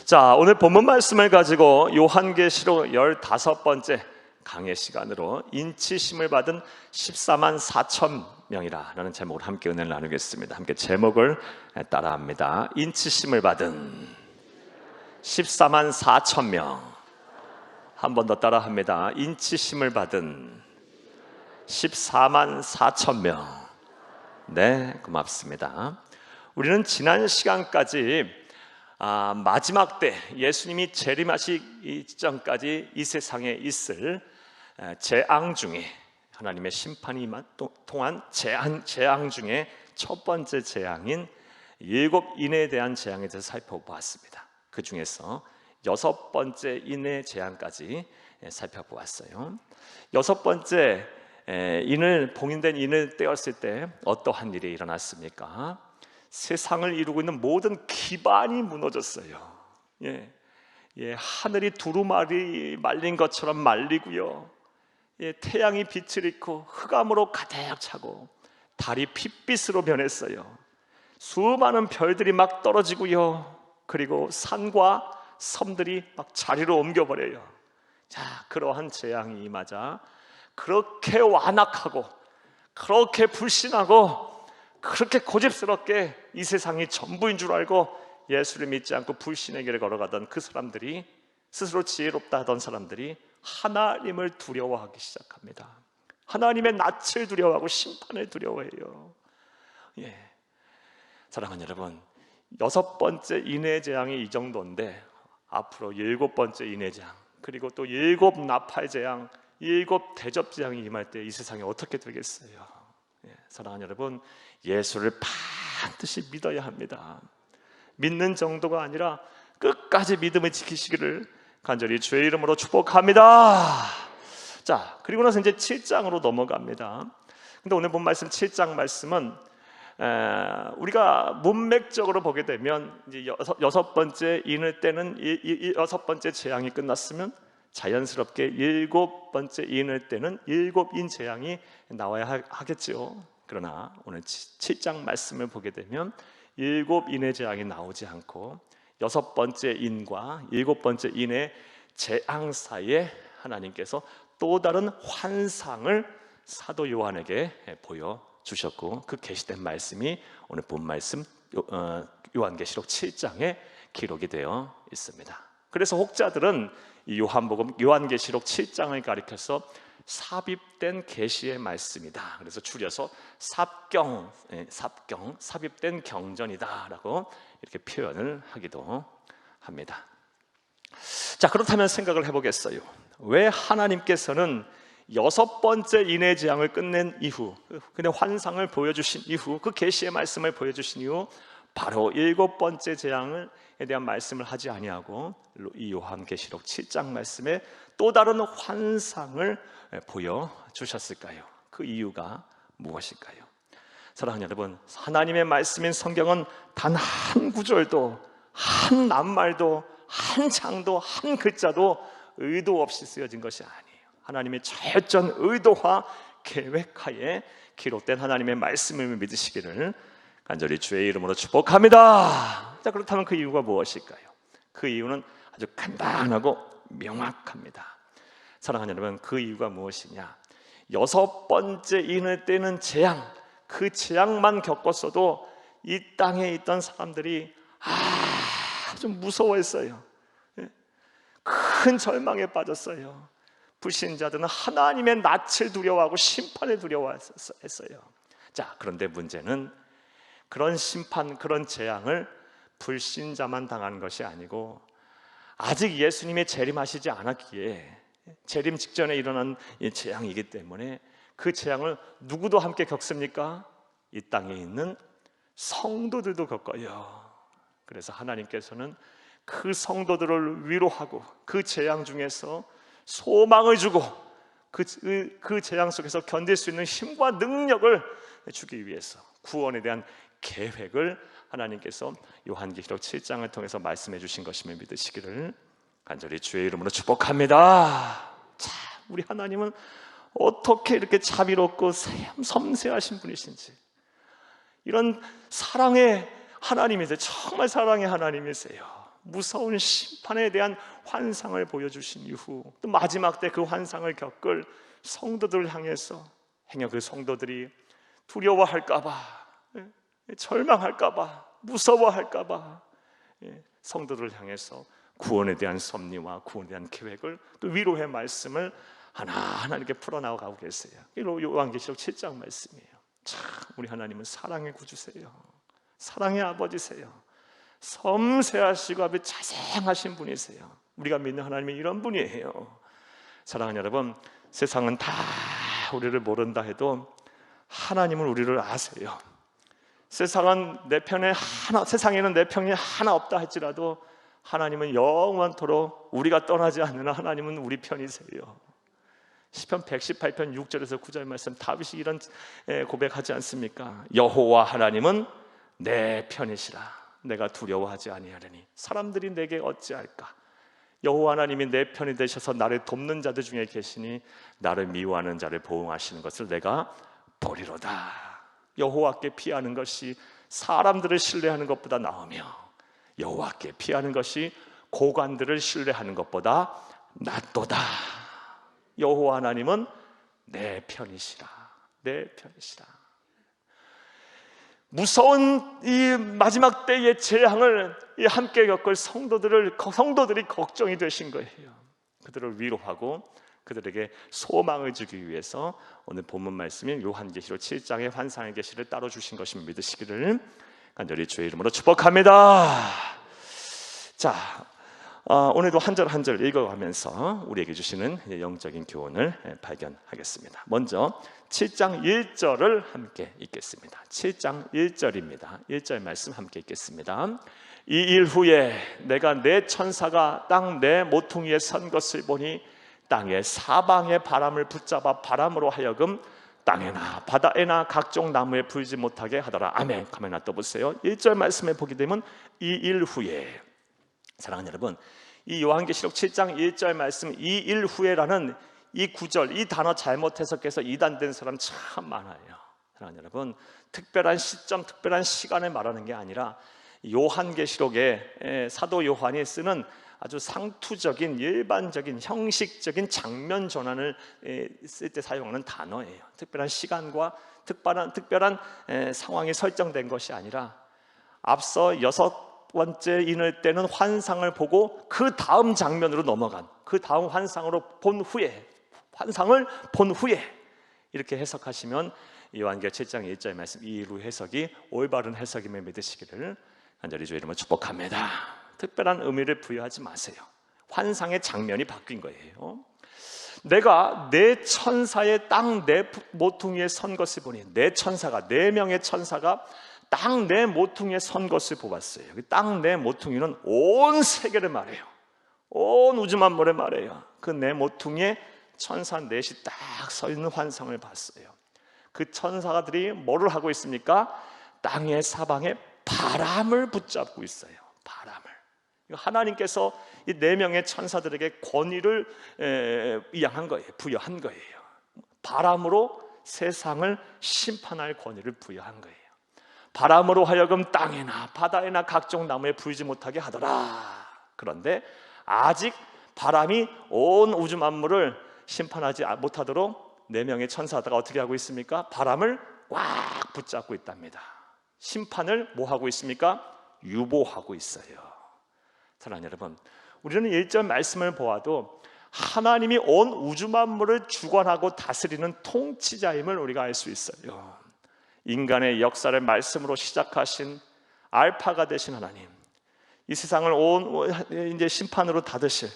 자, 오늘 본문 말씀을 가지고 요한계시록 15번째 강의 시간으로 인치심을 받은 14만 4천 명이라는 제목으로 함께 은혜를 나누겠습니다. 함께 제목을 따라합니다. 인치심을 받은 14만 4천 명. 한 번 더 따라합니다. 인치심을 받은 14만 4천 명. 네, 고맙습니다. 우리는 지난 시간까지 마지막 때 예수님이 재림하시기 직전까지 이 세상에 있을 재앙 중에, 하나님의 심판이 통한 재앙 중에 첫 번째 재앙인 일곱 인에 대한 재앙에 대해서 살펴보았습니다. 그 중에서 여섯 번째 인의 재앙까지 살펴보았어요. 여섯 번째 봉인된 인을 떼었을 때 어떠한 일이 일어났습니까? 세상을 이루고 있는 모든 기반이 무너졌어요. 하늘이 두루마리 말린 것처럼 말리고요. 태양이 빛을 잃고 흑암으로 가득 차고 달이 핏빛으로 변했어요. 수많은 별들이 막 떨어지고요. 그리고 산과 섬들이 막 자리로 옮겨버려요. 자, 그러한 재앙이 임하자 그렇게 완악하고 그렇게 불신하고 그렇게 고집스럽게 이 세상이 전부인 줄 알고 예수를 믿지 않고 불신의 길을 걸어가던 그 사람들이, 스스로 지혜롭다 하던 사람들이 하나님을 두려워하기 시작합니다. 하나님의 낯을 두려워하고 심판을 두려워해요. 사랑하는 여러분, 여섯 번째 인의 재앙이 이 정도인데 앞으로 일곱 번째 인의 재앙, 그리고 또 일곱 나팔 재앙, 일곱 대접 재앙이 임할 때 이 세상이 어떻게 되겠어요? 사랑하는 여러분, 예수를 반드시 믿어야 합니다. 믿는 정도가 아니라 끝까지 믿음을 지키시기를 간절히 주의 이름으로 축복합니다. 자, 그리고 나서 이제 7장으로 넘어갑니다. 근데 오늘 본 말씀 7장 말씀은 우리가 문맥적으로 보게 되면 이제 여섯 번째 인을 떼는 여섯 번째 재앙이 끝났으면 자연스럽게 일곱 번째 인을 떼는 일곱 인 재앙이 나와야 하겠죠. 그러나 오늘 7장 말씀을 보게 되면 일곱 인의 재앙이 나오지 않고 여섯 번째 인과 일곱 번째 인의 재앙 사이에 하나님께서 또 다른 환상을 사도 요한에게 보여주셨고, 그 계시된 말씀이 오늘 본 말씀 요한계시록 7장에 기록이 되어 있습니다. 그래서 혹자들은 이 요한계시록 7장을 가리켜서 삽입된 계시의 말씀이다, 그래서 줄여서 삽입된 경전이다라고 이렇게 표현을 하기도 합니다. 자, 그렇다면 생각을 해보겠어요. 왜 하나님께서는 여섯 번째 인의 재앙을 끝낸 이후, 그의 환상을 보여주신 이후, 그 계시의 말씀을 보여주신 이후 바로 일곱 번째 재앙에 대한 말씀을 하지 아니하고 이 요한계시록 7장 말씀에 또 다른 환상을 보여주셨을까요? 그 이유가 무엇일까요? 사랑하는 여러분, 하나님의 말씀인 성경은 단 한 구절도, 한 낱말도, 한 장도, 한 글자도 의도 없이 쓰여진 것이 아니에요. 하나님의 철저한 의도와 계획하에 기록된 하나님의 말씀을 믿으시기를 간절히 주의 이름으로 축복합니다. 자, 그렇다면 그 이유가 무엇일까요? 그 이유는 아주 간단하고 명확합니다. 사랑하는 여러분, 그 이유가 무엇이냐? 여섯 번째 인을 떼는 재앙, 그 재앙만 겪었어도 이 땅에 있던 사람들이 아주 무서워했어요. 큰 절망에 빠졌어요. 불신자들은 하나님의 낯을 두려워하고 심판을 두려워했어요. 자, 그런데 문제는 그런 심판, 그런 재앙을 불신자만 당하는 것이 아니고 아직 예수님이 재림하시지 않았기에, 재림 직전에 일어난 이 재앙이기 때문에 그 재앙을 누구도 함께 겪습니까? 이 땅에 있는 성도들도 겪어요. 그래서 하나님께서는 그 성도들을 위로하고 그 재앙 중에서 소망을 주고 그 재앙 속에서 견딜 수 있는 힘과 능력을 주기 위해서 구원에 대한 계획을 하나님께서 요한계시록 7장을 통해서 말씀해 주신 것임을 믿으시기를 간절히 주의 이름으로 축복합니다. 자, 우리 하나님은 어떻게 이렇게 자비롭고 섬세하신 분이신지, 이런 사랑의 하나님이세요. 정말 사랑의 하나님이세요. 무서운 심판에 대한 환상을 보여주신 이후 또 마지막 때 그 환상을 겪을 성도들을 향해서 행여 그 성도들이 두려워할까봐, 절망할까봐, 무서워할까봐 성도들을 향해서 구원에 대한 섭리와 구원에 대한 계획을 또 위로의 말씀을 하나하나 이렇게 풀어나가고 계세요. 요한계시록 7장 말씀이에요. 참 우리 하나님은 사랑의 구주세요. 사랑의 아버지세요. 섬세하시고 아주 자상하신 분이세요. 우리가 믿는 하나님이 이런 분이에요. 사랑하는 여러분, 세상은 다 우리를 모른다 해도 하나님은 우리를 아세요. 세상에는 내 편이 하나 없다 할지라도 하나님은 영원토록 우리가 떠나지 않는 하나님은 우리 편이세요. 시편 118편 6절에서 9절 말씀, 다윗이 이런 고백하지 않습니까? 여호와 하나님은 내 편이시라. 내가 두려워하지 아니하리니 사람들이 내게 어찌할까? 여호와 하나님이 내 편이 되셔서 나를 돕는 자들 중에 계시니 나를 미워하는 자를 보응하시는 것을 내가 보리로다. 여호와께 피하는 것이 사람들을 신뢰하는 것보다 나으며 여호와께 피하는 것이 고관들을 신뢰하는 것보다 낫도다. 여호와 하나님은 내 편이시라. 내 편이시라. 무서운 이 마지막 때의 재앙을 함께 겪을 성도들이 걱정이 되신 거예요. 그들을 위로하고 그들에게 소망을 주기 위해서 오늘 본문 말씀인 요한계시록 7장의 환상의 계시를 따로 주신 것을 믿으시기를 간절히 주의 이름으로 축복합니다. 자, 오늘도 한 절 한 절 읽어가면서 우리에게 주시는 영적인 교훈을 발견하겠습니다. 먼저 7장 1절을 함께 읽겠습니다. 7장 1절입니다. 1절 말씀 함께 읽겠습니다. 이 일 후에 내가 내 천사가 땅 내 모퉁이에 선 것을 보니 땅의 사방의 바람을 붙잡아 바람으로 하여금 땅에나 바다에나 각종 나무에 불지 못하게 하더라. 아멘. 가만히 놔둬보세요. 1절 말씀에 보게 되면 이 일 후에, 사랑하는 여러분, 이 요한계시록 7장 1절 말씀 이 일 후에라는 이 구절, 이 단어 잘못 해석해서 이단된 사람 참 많아요. 사랑하는 여러분, 특별한 시점, 특별한 시간을 말하는 게 아니라 요한계시록에 사도 요한이 쓰는 아주 상투적인 일반적인 형식적인 장면 전환을 쓸 때 사용하는 단어예요. 특별한 시간과 특별한 상황이 설정된 것이 아니라 앞서 6번째 인을 때는 환상을 보고 그 다음 장면으로 넘어간, 그 다음 환상을 본 후에 이렇게 해석하시면 요한계시록 7장 1절 말씀 이 일 후 해석이 올바른 해석임을 믿으시기를 간절히 주의 이름으로 축복합니다. 특별한 의미를 부여하지 마세요. 환상의 장면이 바뀐 거예요. 내가 내 천사의 땅 내 모퉁이에 선 것을 보니, 내 천사가, 4명의 천사가 땅 내 모퉁이에 선 것을 보았어요. 땅 내 모퉁이는 온 세계를 말해요. 온 우주 만물을 말해요. 그 내 모퉁이에 천사 넷이 딱 서 있는 환상을 봤어요. 그 천사들이 뭐를 하고 있습니까? 땅의 사방에 바람을 붙잡고 있어요. 바람을. 하나님께서 이 4명의 천사들에게 권위를 부여한 거예요. 바람으로 세상을 심판할 권위를 부여한 거예요. 바람으로 하여금 땅에나 바다에나 각종 나무에 불지 못하게 하더라. 그런데 아직 바람이 온 우주 만물을 심판하지 못하도록 4명의 천사가 어떻게 하고 있습니까? 바람을 꽉 붙잡고 있답니다. 심판을 뭐 하고 있습니까? 유보하고 있어요. 사랑하는 여러분, 우리는 1절 말씀을 보아도 하나님이 온 우주 만물을 주관하고 다스리는 통치자임을 우리가 알 수 있어요. 인간의 역사를 말씀으로 시작하신 알파가 되신 하나님, 이 세상을 이제 심판으로 닫으실,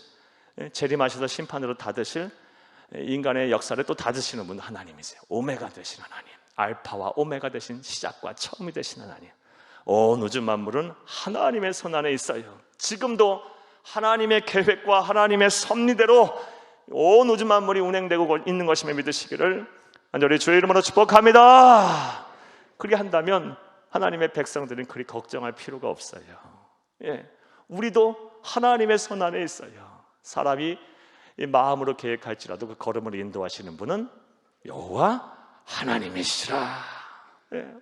재림하셔서 심판으로 닫으실 인간의 역사를 또 닫으시는 분 하나님이세요. 오메가 되신 하나님, 알파와 오메가 되신 시작과 처음이 되신 하나님. 온 우주 만물은 하나님의 손 안에 있어요. 지금도 하나님의 계획과 하나님의 섭리대로 온 우주 만물이 운행되고 있는 것임을 믿으시기를 간절히 주의 이름으로 축복합니다. 그렇게 한다면 하나님의 백성들은 그리 걱정할 필요가 없어요. 우리도 하나님의 손 안에 있어요. 사람이 마음으로 계획할지라도 그 걸음을 인도하시는 분은 여호와 하나님이시라.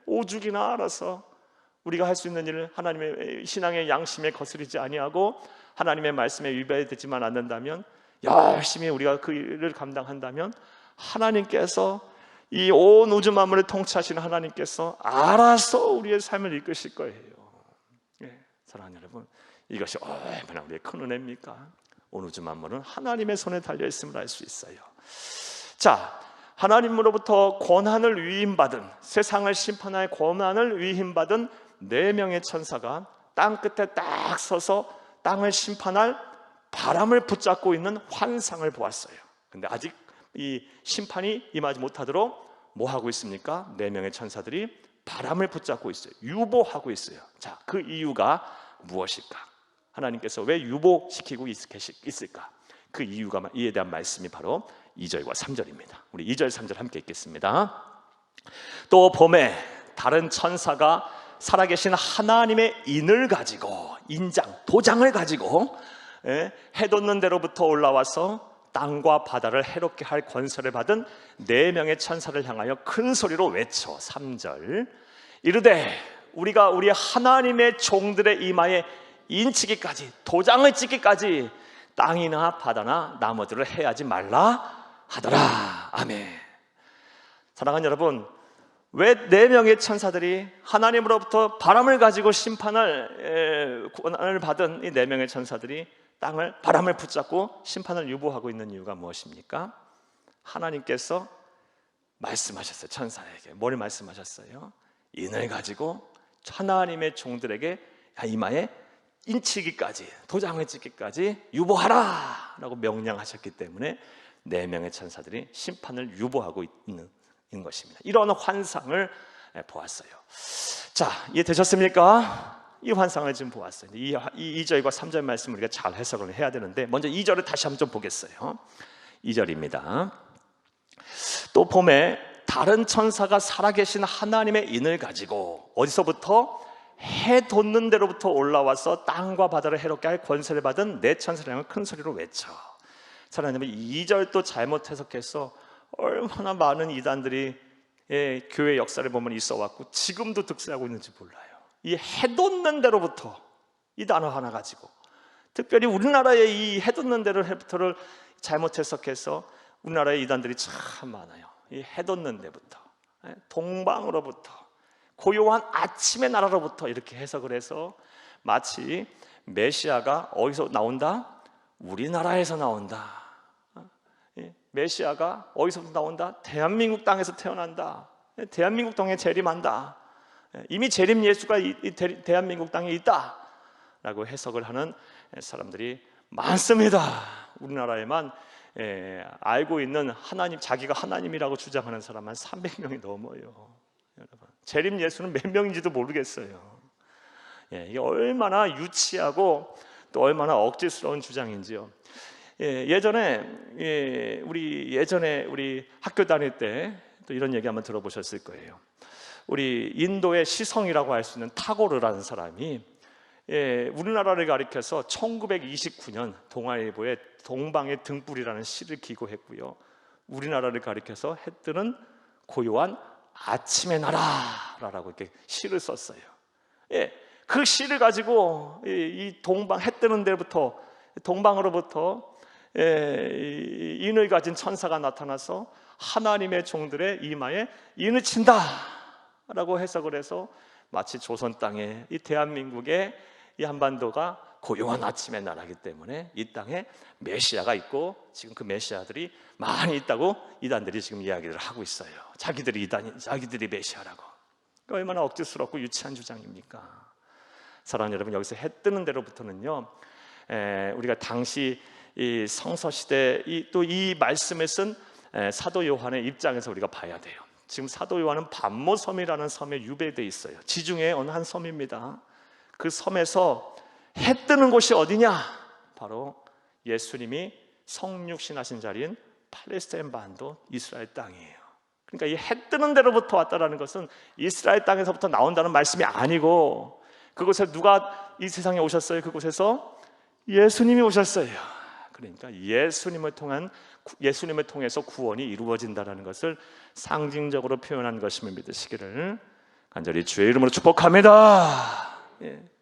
오죽이나 알아서 우리가 할 수 있는 일을 하나님의 신앙의 양심에 거스르지 아니하고 하나님의 말씀에 위배되지만 않는다면, 열심히 우리가 그 일을 감당한다면 하나님께서, 이 온 우주 만물을 통치하시는 하나님께서 알아서 우리의 삶을 이끄실 거예요. 사랑하는 여러분, 이것이 얼마나 우리의 큰 은혜입니까? 온 우주 만물은 하나님의 손에 달려있음을 알 수 있어요. 자, 하나님으로부터 권한을 위임받은, 세상을 심판할 권한을 위임받은 4명의 천사가 땅 끝에 딱 서서 땅을 심판할 바람을 붙잡고 있는 환상을 보았어요. 근데 아직 이 심판이 임하지 못하도록 뭐 하고 있습니까? 4명의 천사들이 바람을 붙잡고 있어요. 유보하고 있어요. 자, 그 이유가 무엇일까? 하나님께서 왜 유보시키고 있을까? 그 이에 대한 말씀이 바로 2절과 3절입니다. 우리 2절 3절 함께 읽겠습니다. 또 봄에 다른 천사가 살아계신 하나님의 인을 가지고, 인장, 도장을 가지고 해돋는 데로부터 올라와서 땅과 바다를 해롭게 할 권세를 받은 4명의 천사를 향하여 큰 소리로 외쳐, 3절, 이르되 우리가 우리 하나님의 종들의 이마에 인치기까지, 도장을 찍기까지 땅이나 바다나 나무들을 해하지 말라 하더라. 아멘. 사랑하는 여러분, 왜 4명의 천사들이 하나님으로부터 바람을 가지고 심판을 권한을 받은 이 4명의 천사들이 바람을 붙잡고 심판을 유보하고 있는 이유가 무엇입니까? 하나님께서 말씀하셨어요. 천사에게 뭘 말씀하셨어요? 인을 가지고 하나님의 종들에게 이마에 인치기까지, 도장을 찍기까지 유보하라 라고 명령하셨기 때문에 4명의 천사들이 심판을 유보하고 있는 것입니다. 이런 환상을 보았어요. 자, 이해되셨습니까? 이 환상을 지금 보았어요. 이 2절과 3절 말씀을 우리가 잘 해석을 해야 되는데, 먼저 2절을 다시 한번 좀 보겠어요. 2절입니다. 또 봄에 다른 천사가 살아계신 하나님의 인을 가지고, 어디서부터? 해 돋는 데로부터 올라와서 땅과 바다를 해롭게 할 권세를 받은 4 천사를 향해 큰 소리로 외쳐. 사랑하는 여러분, 2절도 잘못 해석해서 얼마나 많은 이단들이 교회 역사를 보면 있어 왔고 지금도 득세하고 있는지 몰라요. 이 해돋는 데로부터, 이 단어 하나 가지고, 특별히 우리나라의 이 해돋는 데로부터를 잘못 해석해서 우리나라의 이단들이 참 많아요. 이 해돋는 데부터, 동방으로부터, 고요한 아침의 나라로부터 이렇게 해석을 해서 마치 메시아가 어디서 나온다? 우리나라에서 나온다. 메시아가 어디서부터 나온다? 대한민국 땅에서 태어난다. 대한민국 땅에 재림한다. 이미 재림 예수가 이 대한민국 땅에 있다 라고 해석을 하는 사람들이 많습니다. 우리나라에만 알고 있는 하나님, 자기가 하나님이라고 주장하는 사람만 300명이 넘어요. 여러분, 재림 예수는 몇 명인지도 모르겠어요. 이게 얼마나 유치하고 또 얼마나 억지스러운 주장인지요. 예전에 우리 학교 다닐 때 또 이런 얘기 한번 들어보셨을 거예요. 우리 인도의 시성이라고 할 수 있는 타고르라는 사람이 우리나라를 가리켜서 1929년 동아일보에 동방의 등불이라는 시를 기고했고요. 우리나라를 가리켜서 해 뜨는 고요한 아침의 나라라고 이렇게 시를 썼어요. 그 시를 가지고 이 동방, 해 뜨는 데부터, 동방으로부터 인을 가진 천사가 나타나서 하나님의 종들의 이마에 인을 친다 라고 해석을 해서 마치 조선 땅에, 이 대한민국의 이 한반도가 고요한 아침의 나라이기 때문에 이 땅에 메시아가 있고 지금 그 메시아들이 많이 있다고 이단들이 지금 이야기를 하고 있어요. 자기들이 메시아라고. 얼마나 억지스럽고 유치한 주장입니까? 사랑하는 여러분, 여기서 해 뜨는 데로부터는요, 우리가 당시 이 성서시대 또 이 말씀을 쓴 사도 요한의 입장에서 우리가 봐야 돼요. 지금 사도 요한은 반모섬이라는 섬에 유배되어 있어요. 지중해 어느 한 섬입니다. 그 섬에서 해 뜨는 곳이 어디냐? 바로 예수님이 성육신하신 자리인 팔레스타인 반도, 이스라엘 땅이에요. 그러니까 이 해 뜨는 데로부터 왔다라는 것은 이스라엘 땅에서부터 나온다는 말씀이 아니고, 그곳에 누가 이 세상에 오셨어요? 그곳에서 예수님이 오셨어요. 그러니까 예수님을 통해서 구원이 이루어진다는 것을 상징적으로 표현한 것임을 믿으시기를 간절히 주의 이름으로 축복합니다.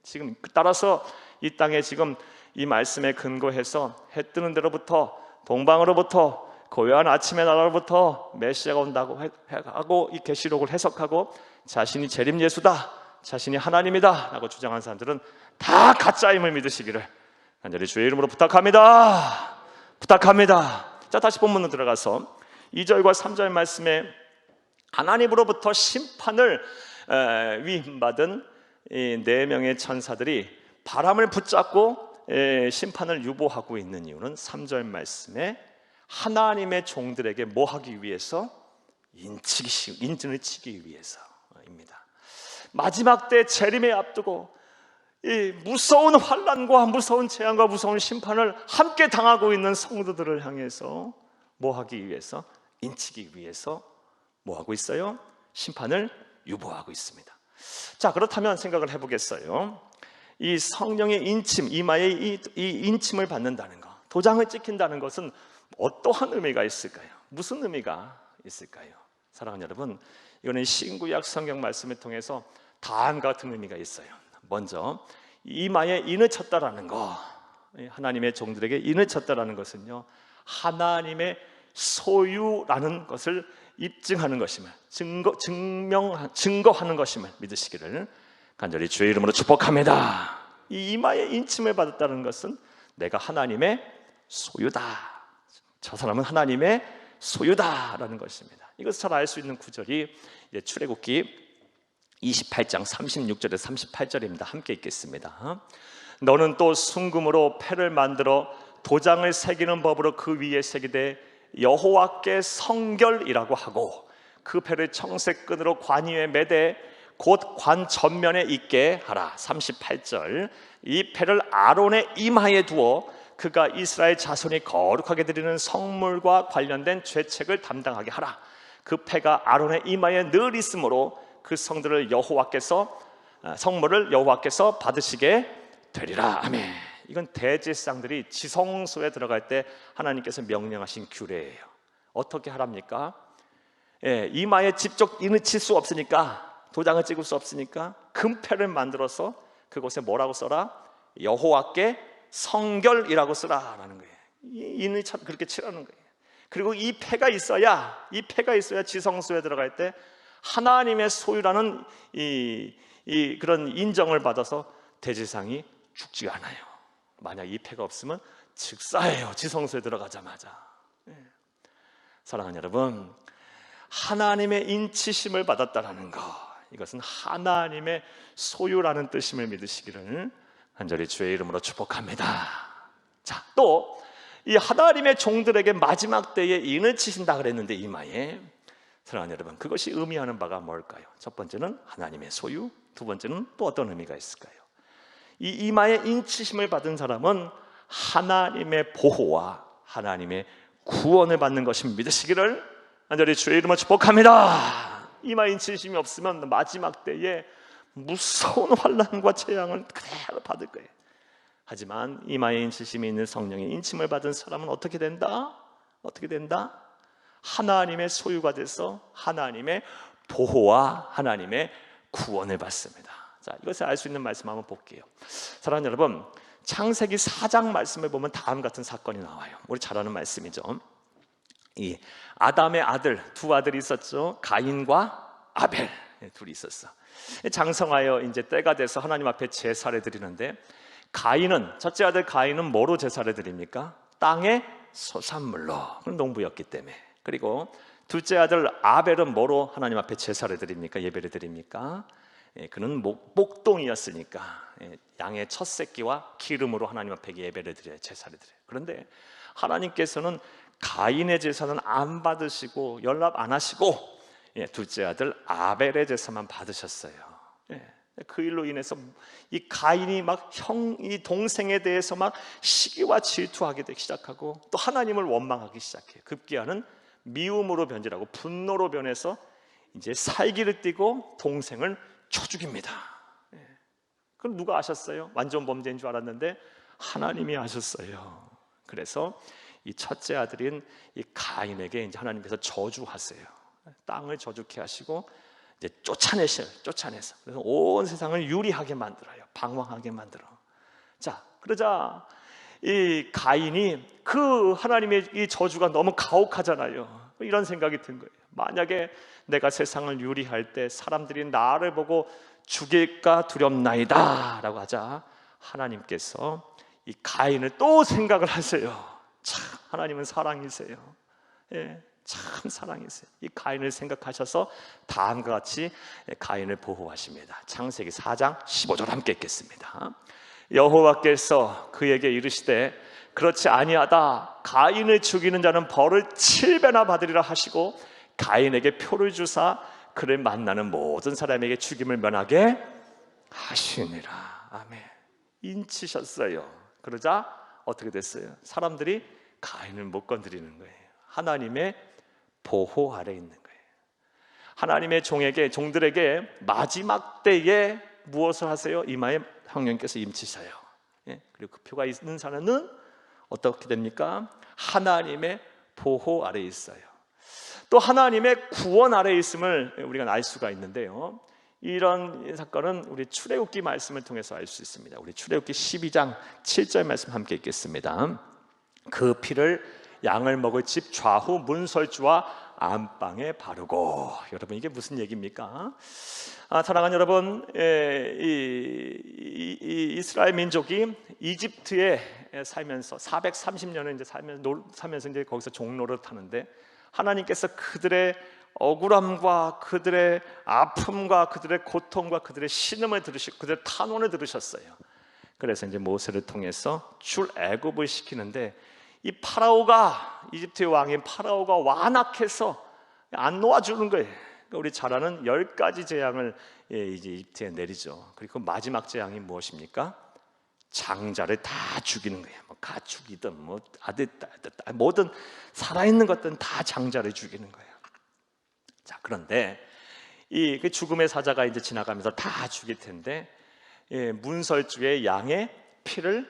지금 따라서 이 땅에 지금 이 말씀에 근거해서 해 뜨는 데로부터 동방으로부터 고요한 아침의 나라로부터 메시아가 온다고 하고 이 계시록을 해석하고 자신이 재림 예수다, 자신이 하나님이다 라고 주장한 사람들은 다 가짜임을 믿으시기를 간절히 주의 이름으로 부탁합니다. 자, 다시 본문으로 들어가서 2절과 3절 말씀에 하나님으로부터 심판을 위임받은 이 4명의 천사들이 바람을 붙잡고 심판을 유보하고 있는 이유는 3절 말씀에 하나님의 종들에게 뭐 하기 위해서? 인진을 치기 위해서입니다. 마지막 때 재림에 앞두고 이 무서운 환난과 무서운 재앙과 무서운 심판을 함께 당하고 있는 성도들을 향해서 뭐 하기 위해서? 인치기 위해서 뭐 하고 있어요? 심판을 유보하고 있습니다. 자, 그렇다면 생각을 해보겠어요. 이 성령의 인침, 이마에 이 인침을 받는다는 것, 도장을 찍힌다는 것은 어떠한 의미가 있을까요? 무슨 의미가 있을까요? 사랑하는 여러분, 이거는 신구약 성경 말씀을 통해서 다음과 같은 의미가 있어요. 먼저 이마에 인을 쳤다라는 거, 하나님의 종들에게 인을 쳤다라는 것은요, 하나님의 소유라는 것을 입증하는 것임을, 증거하는 것임을 믿으시기를 간절히 주의 이름으로 축복합니다. 이 이마에 인침을 받았다는 것은 내가 하나님의 소유다, 저 사람은 하나님의 소유다라는 것입니다. 이것을 잘 알 수 있는 구절이 출애굽기 28장 36절에서 38절입니다. 함께 읽겠습니다. 너는 또 순금으로 패를 만들어 도장을 새기는 법으로 그 위에 새기되 여호와께 성결이라고 하고 그 패를 청색끈으로 관 위에 매되 곧 관 전면에 있게 하라. 38절 이 패를 아론의 이마에 두어 그가 이스라엘 자손이 거룩하게 드리는 성물과 관련된 죄책을 담당하게 하라. 그 패가 아론의 이마에 늘 있으므로 그 성물을 여호와께서 받으시게 되리라. 아멘. 이건 대제사장들이 지성소에 들어갈 때 하나님께서 명령하신 규례예요. 어떻게 하랍니까? 이마에 직접 인을 칠 수 없으니까, 도장을 찍을 수 없으니까 금패를 만들어서 그곳에 뭐라고 써라? 여호와께 성결이라고 쓰라라는 거예요. 인을 그렇게 칠하는 거예요. 그리고 이 패가 있어야 지성소에 들어갈 때 하나님의 소유라는 그런 인정을 받아서 대제사장이 죽지 않아요. 만약 이 패가 없으면 즉사해요. 지성소에 들어가자마자. 사랑하는 여러분, 하나님의 인치심을 받았다라는 것, 이것은 하나님의 소유라는 뜻임을 믿으시기를 간절히 주의 이름으로 축복합니다. 자, 또 이 하나님의 종들에게 마지막 때에 인을 치신다 그랬는데 이마에, 사랑하는 여러분, 그것이 의미하는 바가 뭘까요? 첫 번째는 하나님의 소유, 두 번째는 또 어떤 의미가 있을까요? 이 이마에 인치심을 받은 사람은 하나님의 보호와 하나님의 구원을 받는 것을 믿으시기를 간절히 주의 이름으로 축복합니다. 이마에 인치심이 없으면 마지막 때에 무서운 환난과 재앙을 그대로 받을 거예요. 하지만 이마에 인치심이 있는 성령의 인침을 받은 사람은 어떻게 된다? 하나님의 소유가 돼서 하나님의 보호와 하나님의 구원을 받습니다. 자, 이것을 알 수 있는 말씀 한번 볼게요. 사랑하는 여러분, 창세기 4장 말씀을 보면 다음 같은 사건이 나와요. 우리 잘 아는 말씀이죠. 이 아담의 아들, 두 아들이 있었죠. 가인과 아벨, 둘이 있었어. 장성하여 이제 때가 돼서 하나님 앞에 제사를 드리는데, 첫째 아들 가인은 뭐로 제사를 드립니까? 땅의 소산물로, 농부였기 때문에. 그리고 둘째 아들 아벨은 뭐로 하나님 앞에 제사를 드립니까? 예배를 드립니까? 그는 목동이었으니까 양의 첫 새끼와 기름으로 하나님 앞에 예배를 드려요. 제사를 드려요. 그런데 하나님께서는 가인의 제사는 안 받으시고 연락 안 하시고 둘째 아들 아벨의 제사만 받으셨어요. 그 일로 인해서 이 가인이 이 동생에 대해서 시기와 질투하게 되기 시작하고 또 하나님을 원망하기 시작해요. 급기야는 미움으로 변질하고 분노로 변해서 이제 살기를 띠고 동생을 쳐 죽입니다. 그럼 누가 아셨어요? 완전 범죄인 줄 알았는데 하나님이 아셨어요. 그래서 이 첫째 아들인 이 가인에게 이제 하나님께서 저주하세요. 땅을 저주케 하시고 이제 쫓아내서 그래서 온 세상을 유리하게 만들어요. 방황하게 만들어. 자, 그러자 이 가인이 그 하나님의 이 저주가 너무 가혹하잖아요. 이런 생각이 든 거예요. 만약에 내가 세상을 유리할 때 사람들이 나를 보고 죽일까 두렵나이다 라고 하자 하나님께서 이 가인을 또 생각을 하세요. 참 하나님은 사랑이세요. 예, 참 사랑이세요. 이 가인을 생각하셔서 다음과 같이 가인을 보호하십니다. 창세기 4장 15절 함께 읽겠습니다. 여호와께서 그에게 이르시되 그렇지 아니하다. 가인을 죽이는 자는 벌을 7배나 받으리라 하시고 가인에게 표를 주사 그를 만나는 모든 사람에게 죽임을 면하게 하시니라. 아멘. 인치셨어요. 그러자 어떻게 됐어요? 사람들이 가인을 못 건드리는 거예요. 하나님의 보호 아래 있는 거예요. 하나님의 종들에게 마지막 때에 무엇을 하세요? 이마에 성령께서 임치셔요. 예? 그리고 그 표가 있는 사람은 어떻게 됩니까? 하나님의 보호 아래 있어요. 또 하나님의 구원 아래 있음을 우리가 알 수가 있는데요. 이런 사건은 우리 출애굽기 말씀을 통해서 알 수 있습니다. 우리 출애굽기 12장 7절 말씀 함께 읽겠습니다. 그 피를 양을 먹을 집 좌후 문설주와 안방에 바르고. 여러분 이게 무슨 얘기입니까? 사랑하는 여러분, 이스라엘 민족이 이집트에 살면서 430년을 이제 살면서 이제 거기서 종로를 타는데 하나님께서 그들의 억울함과 그들의 아픔과 그들의 고통과 그들의 신음을 들으시고 그들의 탄원을 들으셨어요. 그래서 이제 모세를 통해서 출애굽을 시키는데 이 파라오가, 이집트의 왕인 파라오가 완악해서 안 놓아주는 거예요. 그러니까 우리 잘 아는 10가지 재앙을 이제 이집트에 내리죠. 그리고 마지막 재앙이 무엇입니까? 장자를 다 죽이는 거예요. 뭐 가축이든 뭐 아들, 딸, 모든 살아있는 것들은 다 장자를 죽이는 거예요. 자, 그런데 이 죽음의 사자가 이제 지나가면서 다 죽일 텐데 문설주의 양의 피를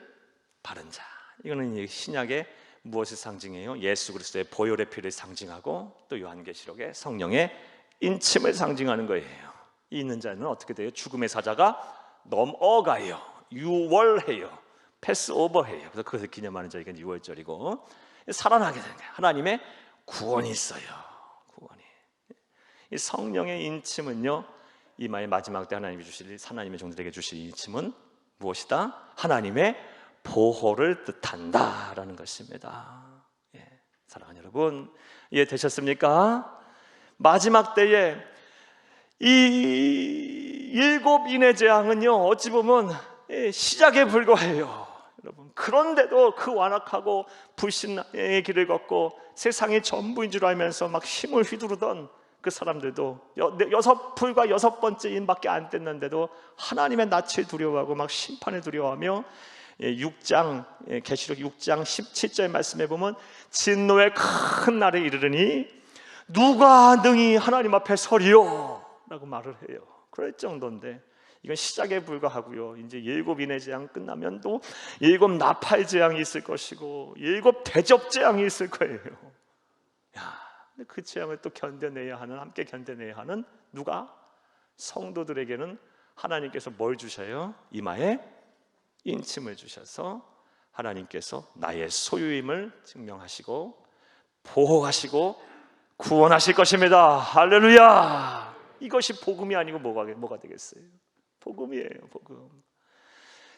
바른 자. 이거는 신약의 무엇을 상징해요? 예수 그리스도의 보혈의 피를 상징하고 또 요한계시록의 성령의 인침을 상징하는 거예요. 이 있는 자는 어떻게 돼요? 죽음의 사자가 넘어가요. 유월해요. 패스오버해요. 그래서 그것을 기념하는 절기가 6월절이고 살아나게 되는 거예요. 하나님의 구원이 있어요. 구원이. 이 성령의 인침은요, 이마의 마지막 때 하나님이 주실, 하나님의 종들에게 주실 인침은 무엇이다? 하나님의 보호를 뜻한다라는 것입니다. 예, 사랑하는 여러분, 이해되셨습니까? 마지막 때에 이 7인의 재앙은요, 어찌 보면 시작에 불과해요. 여러분, 그런데도 그 완악하고 불신의 길을 걷고 세상이 전부인 줄 알면서 막 힘을 휘두르던 그 사람들도 6풀과 6번째 인밖에 안 됐는데도 하나님의 낯을 두려워하고 막 심판을 두려워하며 6장 계시록 6장 17절 말씀에 보면 진노의 큰 날에 이르르니 누가 능히 하나님 앞에 서리요? 라고 말을 해요. 그럴 정도인데 이건 시작에 불과하고요. 이제 7인의 재앙 끝나면 또 7 나팔 재앙이 있을 것이고 7 대접 재앙이 있을 거예요. 야, 근데 그 재앙을 또 견뎌내야 하는, 함께 견뎌내야 하는 누가? 성도들에게는 하나님께서 뭘 주셔요? 이마에 인침을 주셔서 하나님께서 나의 소유임을 증명하시고 보호하시고 구원하실 것입니다. 할렐루야! 이것이 복음이 아니고 뭐가 되겠어요? 복음이에요. 복음.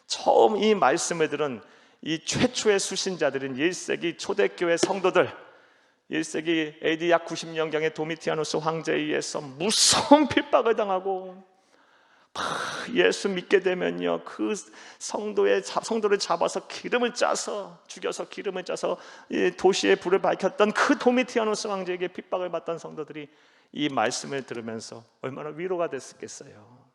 처음 이 말씀을 들은 이 최초의 수신자들인 1세기 초대교회 성도들, 1세기 AD 약 90년경에 도미티아누스 황제에 의해서 무서운 핍박을 당하고 예수 믿게 되면요, 그 성도를 잡아서 기름을 짜서 죽여서 기름을 짜서 도시의 불을 밝혔던 그 도미티아누스 황제에게 핍박을 받던 성도들이 이 말씀을 들으면서 얼마나 위로가 됐겠어요.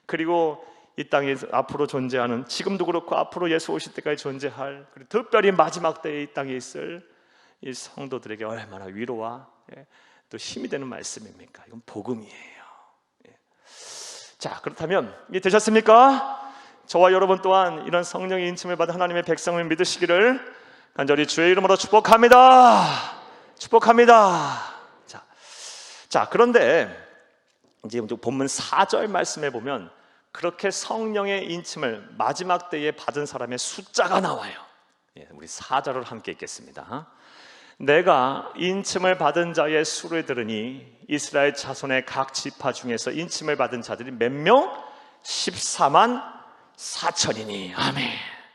그리고 이 땅에 앞으로 존재하는, 지금도 그렇고 앞으로 예수 오실 때까지 존재할, 그리고 특별히 마지막 때에 이 땅에 있을 이 성도들에게 얼마나 위로와 또 힘이 되는 말씀입니까? 이건 복음이에요. 자, 그렇다면 이해되셨습니까? 저와 여러분 또한 이런 성령의 인침을 받은 하나님의 백성을 믿으시기를 간절히 주의 이름으로 축복합니다. 축복합니다. 자, 그런데 이제 본문 4절 말씀에 보면 그렇게 성령의 인침을 마지막 때에 받은 사람의 숫자가 나와요. 우리 4절을 함께 읽겠습니다. 내가 인침을 받은 자의 수를 들으니 이스라엘 자손의 각 지파 중에서 인침을 받은 자들이 몇 명? 14만 4천이니. 아멘.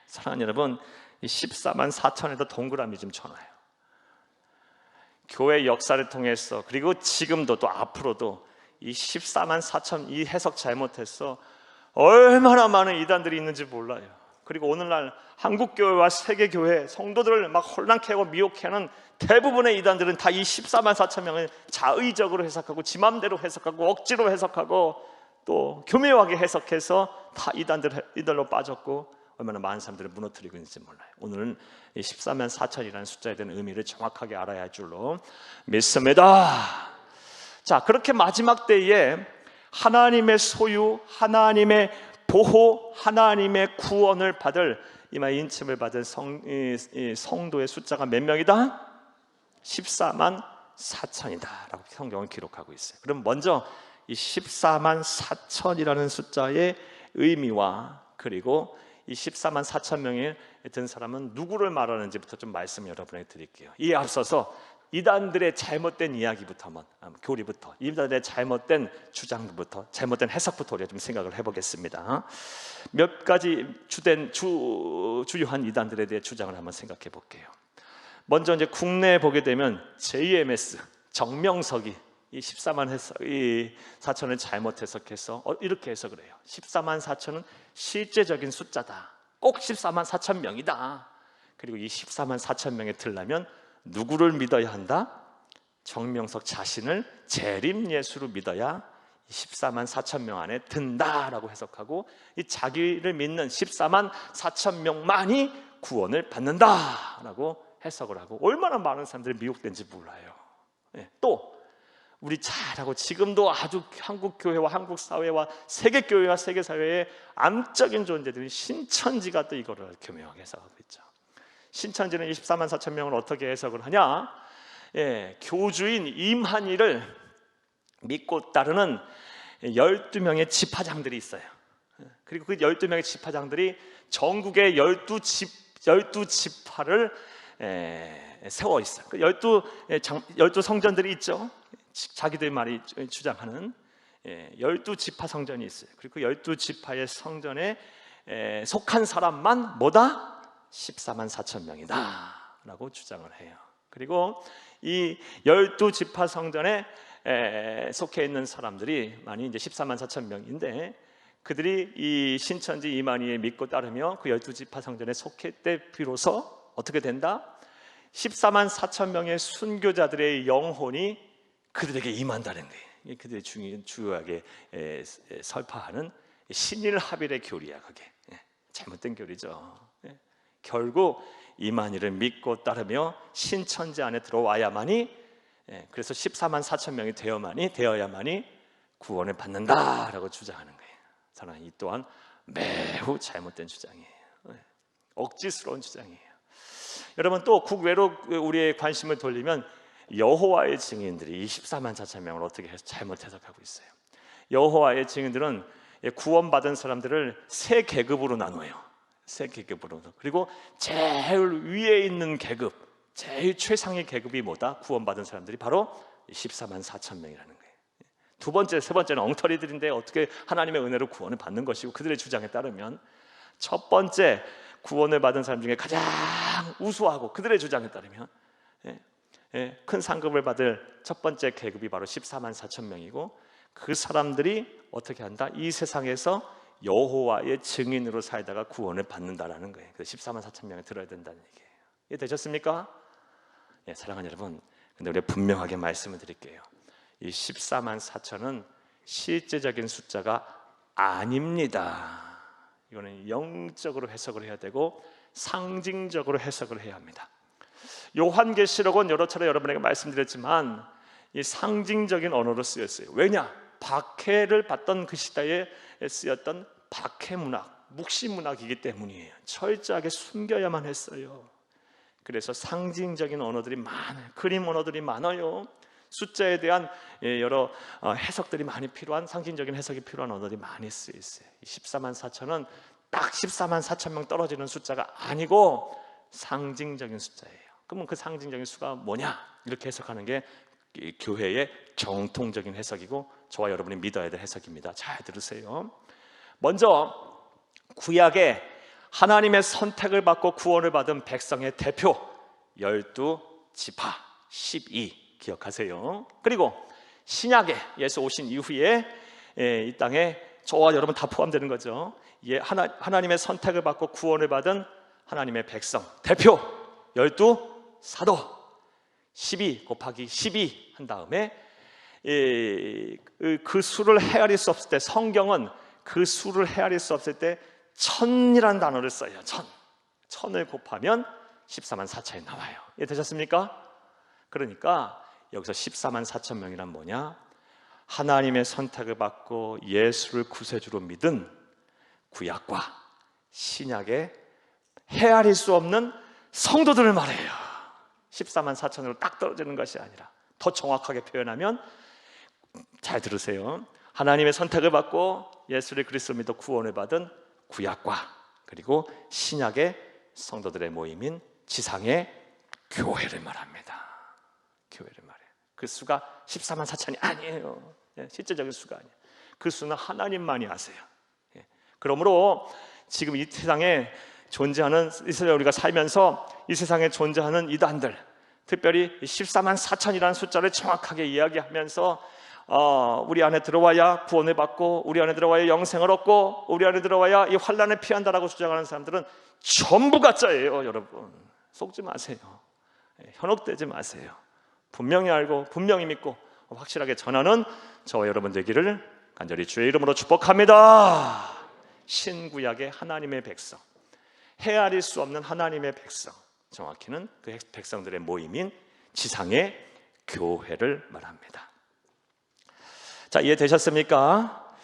사랑하는 여러분, 이 14만 4천에다 동그라미 좀 쳐놔요. 교회 역사를 통해서, 그리고 지금도 또 앞으로도 이 14만 4천, 이 해석 잘못해서 얼마나 많은 이단들이 있는지 몰라요. 그리고 오늘날 한국교회와 세계교회 성도들을 막 혼란케 하고 미혹해 하는 대부분의 이단들은 다 이 14만 4천 명을 자의적으로 해석하고 지맘대로 해석하고 억지로 해석하고 또 교묘하게 해석해서 다 이단들로 빠졌고 얼마나 많은 사람들을 무너뜨리고 있는지 몰라요. 오늘은 이 14만 4천이라는 숫자에 대한 의미를 정확하게 알아야 할 줄로 믿습니다. 자, 그렇게 마지막 때에 하나님의 소유, 하나님의 보호, 하나님의 구원을 받을 이마 인침을 받은 성도의 숫자가 몇 명이다? 14만 4천이다 라고 성경은 기록하고 있어요. 그럼 먼저 이 14만 4천이라는 숫자의 의미와 그리고 이 14만 4천 명에 든 사람은 누구를 말하는지부터 좀 말씀 여러분에게 드릴게요. 이에 앞서서 이단들의 잘못된 이야기부터 한번, 교리부터, 이단들의 잘못된 주장부터, 잘못된 해석부터 우리가 좀 생각을 해보겠습니다. 몇 가지 주요한 이단들에 대해 주장을 한번 생각해 볼게요. 먼저 이제 국내에 보게 되면 JMS, 정명석이 이 14만 4천을 잘못 해석해서 이렇게 해석을 해요. 14만 4천은 실제적인 숫자다. 꼭 14만 4천 명이다. 그리고 이 14만 4천 명에 들려면 누구를 믿어야 한다? 정명석 자신을 재림 예수로 믿어야 14만 4천 명 안에 든다라고 해석하고, 이 자기를 믿는 14만 4천 명만이 구원을 받는다라고 해석을 하고, 얼마나 많은 사람들이 미혹된지 몰라요. 또 우리 잘하고 지금도 아주 한국 교회와 한국 사회와 세계 교회와 세계 사회의 암적인 존재들이 신천지가 또 이거를 교묘하게 해석하고 있죠. 신천지는 24만 4천 명을 어떻게 해석을 하냐? 교주인 임한이를 믿고 따르는 12명의 지파장들이 있어요. 그리고 그 12명의 지파장들이 전국의 12지파를 세워 있어요. 그 12 성전들이 있죠. 자기들 말이 주장하는 12지파 성전이 있어요. 그리고 그 12지파의 성전에 속한 사람만 뭐다? 14만 4천 명이다 라고 주장을 해요. 그리고 이 12지파 성전에 속해 있는 사람들이 많이 이제 14만 4천 명인데, 그들이 이 신천지 이만희에 믿고 따르며 그 12지파 성전에 속해 때 비로소 어떻게 된다? 14만 4천 명의 순교자들의 영혼이 그들에게 임한다는 거예요. 그들이 주요하게 설파하는 신일합일의 교리야. 그게 잘못된 교리죠. 결국 이만희를 믿고 따르며 신천지 안에 들어와야만이, 그래서 14만 4천 명이 되어야만이 구원을 받는다라고 주장하는 거예요. 저는 이 또한 매우 잘못된 주장이에요. 억지스러운 주장이에요. 여러분, 또 국외로 우리의 관심을 돌리면 여호와의 증인들이 24만 4천 명을 어떻게 잘못 해석하고 있어요. 여호와의 증인들은 구원받은 사람들을 세 계급으로 나눠요. 세 계급으로. 그리고 제일 위에 있는 계급, 제일 최상의 계급이 뭐다? 구원받은 사람들이 바로 14만 4천 명이라는 거예요. 두 번째, 세 번째는 엉터리들인데 어떻게 하나님의 은혜로 구원을 받는 것이고, 그들의 주장에 따르면 첫 번째 구원을 받은 사람 중에 가장 우수하고 그들의 주장에 따르면 큰 상급을 받을 첫 번째 계급이 바로 14만 4천 명이고, 그 사람들이 어떻게 한다? 이 세상에서 여호와의 증인으로 살다가 구원을 받는다라는 거예요. 그래서 14만 4천 명에 들어야 된다는 얘기예요. 이해되셨습니까? 사랑하는 여러분, 근데 우리가 분명하게 말씀을 드릴게요. 이 14만 4천은 실제적인 숫자가 아닙니다. 이거는 영적으로 해석을 해야 되고 상징적으로 해석을 해야 합니다. 요한계시록은 여러 차례 여러분에게 말씀드렸지만 이 상징적인 언어로 쓰였어요. 왜냐? 박해를 받던 그 시대에 쓰였던 박해문학, 묵시문학이기 때문이에요. 철저하게 숨겨야만 했어요. 그래서 상징적인 언어들이 많아요. 그림 언어들이 많아요. 숫자에 대한 여러 해석들이 많이 필요한, 상징적인 해석이 필요한 언어들이 많이 쓰여 있어요. 14만 4천은 딱 14만 4천 명 떨어지는 숫자가 아니고 상징적인 숫자예요. 그러면 그 상징적인 수가 뭐냐? 이렇게 해석하는 게 교회의 정통적인 해석이고 저와 여러분이 믿어야 될 해석입니다. 잘 들으세요. 먼저 구약에 하나님의 선택을 받고 구원을 받은 백성의 대표 12지파 12 기억하세요. 그리고 신약에 예수 오신 이후에 이 땅에 저와 여러분 다 포함되는 거죠. 하나님의 선택을 받고 구원을 받은 하나님의 백성 대표 12사도 12 곱하기 12 한 다음에 그 수를 헤아릴 수 없을 때, 성경은 그 수를 헤아릴 수 없을 때 천이라는 단어를 써요. 천을 곱하면 14만 4천이 나와요. 이해되셨습니까? 그러니까 여기서 14만 4천 명이란 뭐냐? 하나님의 선택을 받고 예수를 구세주로 믿은 구약과 신약의 헤아릴 수 없는 성도들을 말해요. 14만 4천으로 딱 떨어지는 것이 아니라, 더 정확하게 표현하면, 잘 들으세요, 하나님의 선택을 받고 예수를 그리스도로 믿어 구원을 받은 구약과 그리고 신약의 성도들의 모임인 지상의 교회를 말합니다. 교회를 말해요. 그 수가 14만 4천이 아니에요. 실제적인 수가 아니에요. 그 수는 하나님만이 아세요. 그러므로 지금 이 세상에 존재하는, 이 세상에 우리가 살면서 이 세상에 존재하는 이단들, 특별히 14만 4천이라는 숫자를 정확하게 이야기하면서 우리 안에 들어와야 구원을 받고, 우리 안에 들어와야 영생을 얻고, 우리 안에 들어와야 이 환난을 피한다라고 주장하는 사람들은 전부 가짜예요. 여러분, 속지 마세요. 현혹되지 마세요. 분명히 알고 분명히 믿고 확실하게 전하는 저와 여러분 되기를 간절히 주의 이름으로 축복합니다. 신구약의 하나님의 백성, 헤아릴 수 없는 하나님의 백성, 정확히는 그 백성들의 모임인 지상의 교회를 말합니다. 자, 이해되셨습니까?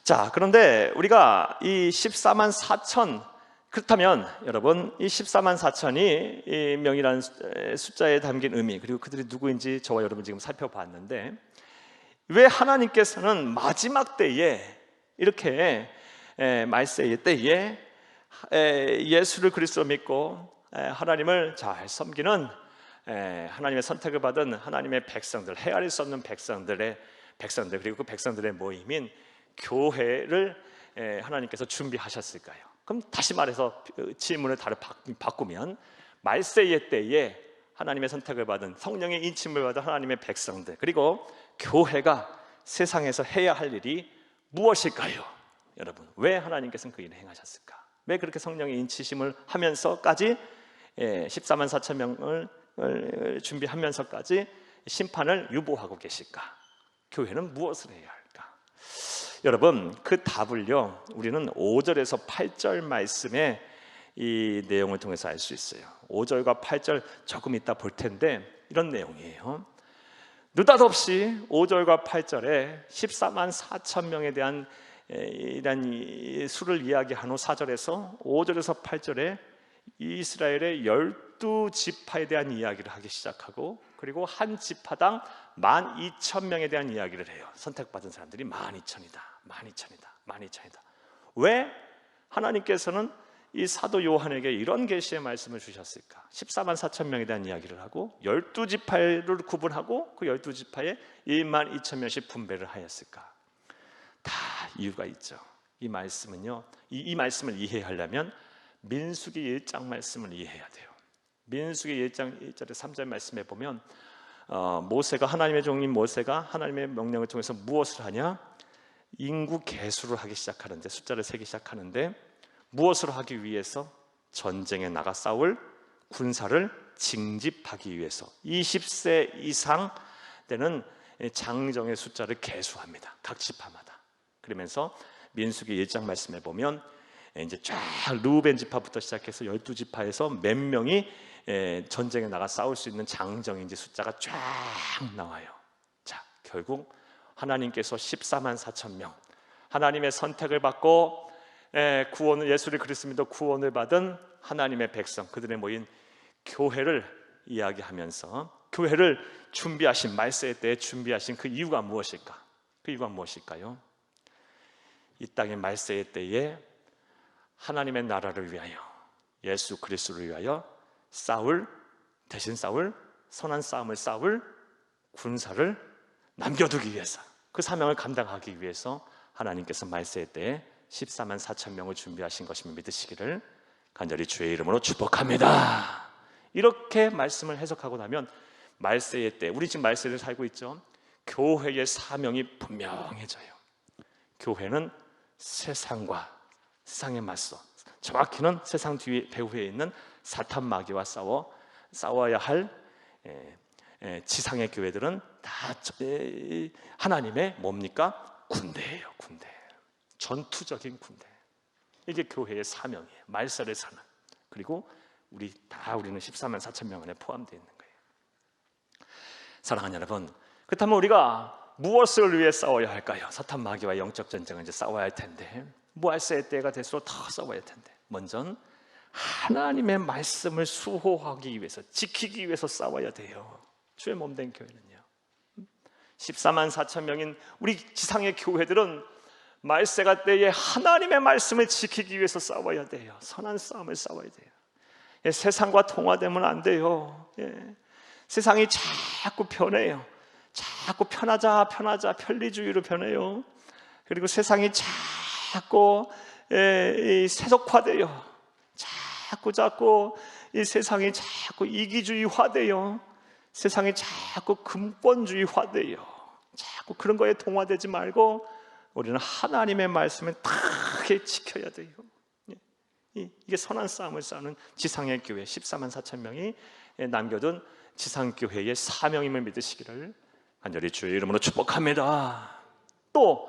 자, 그런데 우리가 이 14만 4천, 그렇다면 여러분, 이 14만 4천이 이 명이라는 숫자에 담긴 의미, 그리고 그들이 누구인지 저와 여러분 지금 살펴봤는데, 왜 하나님께서는 마지막 때에, 이렇게 말세의 때에 예수를 그리스도로 믿고 하나님을 잘 섬기는, 하나님의 선택을 받은 하나님의 백성들, 헤아릴 수 없는 백성들, 그리고 그 백성들의 모임인 교회를 하나님께서 준비하셨을까요? 그럼 다시 말해서 질문을 바꾸면, 말세의 때에 하나님의 선택을 받은, 성령의 인침을 받은 하나님의 백성들, 그리고 교회가 세상에서 해야 할 일이 무엇일까요? 여러분, 왜 하나님께서는 그 일을 행하셨을까? 왜 그렇게 성령의 인치심을 하면서까지 14만 4천 명을 준비하면서까지 심판을 유보하고 계실까? 교회는 무엇을 해야 할까? 여러분, 그 답을요, 우리는 5절에서 8절 말씀의 이 내용을 통해서 알 수 있어요. 5절과 8절 조금 이따 볼 텐데 이런 내용이에요. 느닷없이 5절과 8절에 14만 4천 명에 대한 이런 수를 이야기한 후 4절에서 5절에서 8절에 이스라엘의 12지파에 대한 이야기를 하기 시작하고, 그리고 한 지파당 12,000명에 대한 이야기를 해요. 선택받은 사람들이 12,000이다. 왜 하나님께서는 이 사도 요한에게 이런 계시의 말씀을 주셨을까? 14만 4천 명에 대한 이야기를 하고 12지파를 구분하고 그 12지파에 12,000명씩 분배를 하였을까? 다 이유가 있죠. 이 말씀은요, 이 말씀을 이해하려면 민수기 1장 말씀을 이해해야 돼요. 민수기 1장 1절에 3절 말씀에 보면 모세가, 하나님의 종인 모세가 하나님의 명령을 통해서 무엇을 하냐? 인구 계수를 하기 시작하는데, 숫자를 세기 시작하는데, 무엇을 하기 위해서? 전쟁에 나가 싸울 군사를 징집하기 위해서 20세 이상 되는 장정의 숫자를 계수합니다. 각 지파마다. 그러면서 민수기 1장 말씀에 보면 이제 쫙 르우벤 지파부터 시작해서 12지파에서 몇 명이 전쟁에 나가 싸울 수 있는 장정인지 숫자가 쫙 나와요. 자, 결국 하나님께서 14만 4천 명, 하나님의 선택을 받고 구원을, 예수를 그리스도 믿어 구원을 받은 하나님의 백성, 그들의 모인 교회를 이야기하면서 교회를 준비하신, 말세의 때에 준비하신 그 이유가 무엇일까? 그 이유가 무엇일까요? 이 땅의 말세의 때에 하나님의 나라를 위하여, 예수 그리스도를 위하여 대신 싸울 선한 싸움을 싸울 군사를 남겨두기 위해서, 그 사명을 감당하기 위해서 하나님께서 말세의 때에 14만 4천 명을 준비하신 것임을 믿으시기를 간절히 주의 이름으로 축복합니다. 이렇게 말씀을 해석하고 나면 말세의 때, 우리 지금 말세를 살고 있죠. 교회의 사명이 분명해져요. 교회는 세상에 맞서, 정확히는 세상 뒤에 배후에 있는 사탄 마귀와 싸워야 할 지상의 교회들은 다 하나님의 뭡니까? 군대예요. 군대. 전투적인 군대. 이게 교회의 사명이에요. 말세를 사는. 그리고 우리는 14만 4천 명 안에 포함되어 있는 거예요. 사랑하는 여러분, 그렇다면 우리가 무엇을 위해 싸워야 할까요? 사탄 마귀와 영적 전쟁은 이제 싸워야 할 텐데, 말세의 때가 될수록 더 싸워야 할 텐데, 먼저 하나님의 말씀을 수호하기 위해서, 지키기 위해서 싸워야 돼요. 주의 몸된 교회는요, 14만 4천 명인 우리 지상의 교회들은 말세가 때에 하나님의 말씀을 지키기 위해서 싸워야 돼요. 선한 싸움을 싸워야 돼요. 세상과 통화되면 안 돼요. 세상이 자꾸 변해요. 자꾸 편하자 편리주의로 변해요. 그리고 세상이 자꾸 세속화돼요. 자꾸 이 세상이 자꾸 이기주의화돼요. 세상이 자꾸 금권주의화돼요. 자꾸 그런 거에 동화되지 말고 우리는 하나님의 말씀을 크게 지켜야 돼요. 이게 선한 싸움을 싸우는 지상의 교회 14만 4천 명이 남겨둔 지상교회의 사명임을 믿으시기를 간절히 주의 이름으로 축복합니다. 또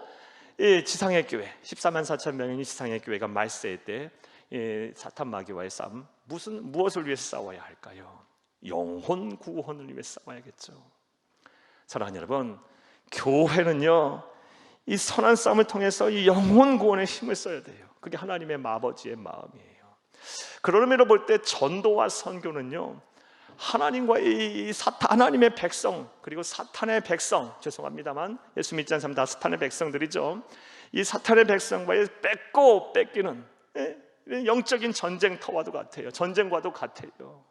지상의 교회 14만 4천 명인 지상의 교회가 말세의 때 사탄 마귀와의 싸움, 무엇을 위해서 싸워야 할까요? 영혼 구원을 위해 싸워야겠죠. 사랑하는 여러분, 교회는요, 이 선한 싸움을 통해서 이 영혼 구원에 힘을 써야 돼요. 그게 하나님의 아버지의 마음이에요. 그런 의미로 볼 때 전도와 선교는요, 하나님과 하나님의 백성, 그리고 사탄의 백성, 죄송합니다만 예수 믿지 않는 사람 다 사탄의 백성들이죠. 이 사탄의 백성과의 뺏고 뺏기는 영적인 전쟁터와도 같아요. 전쟁과도 같아요.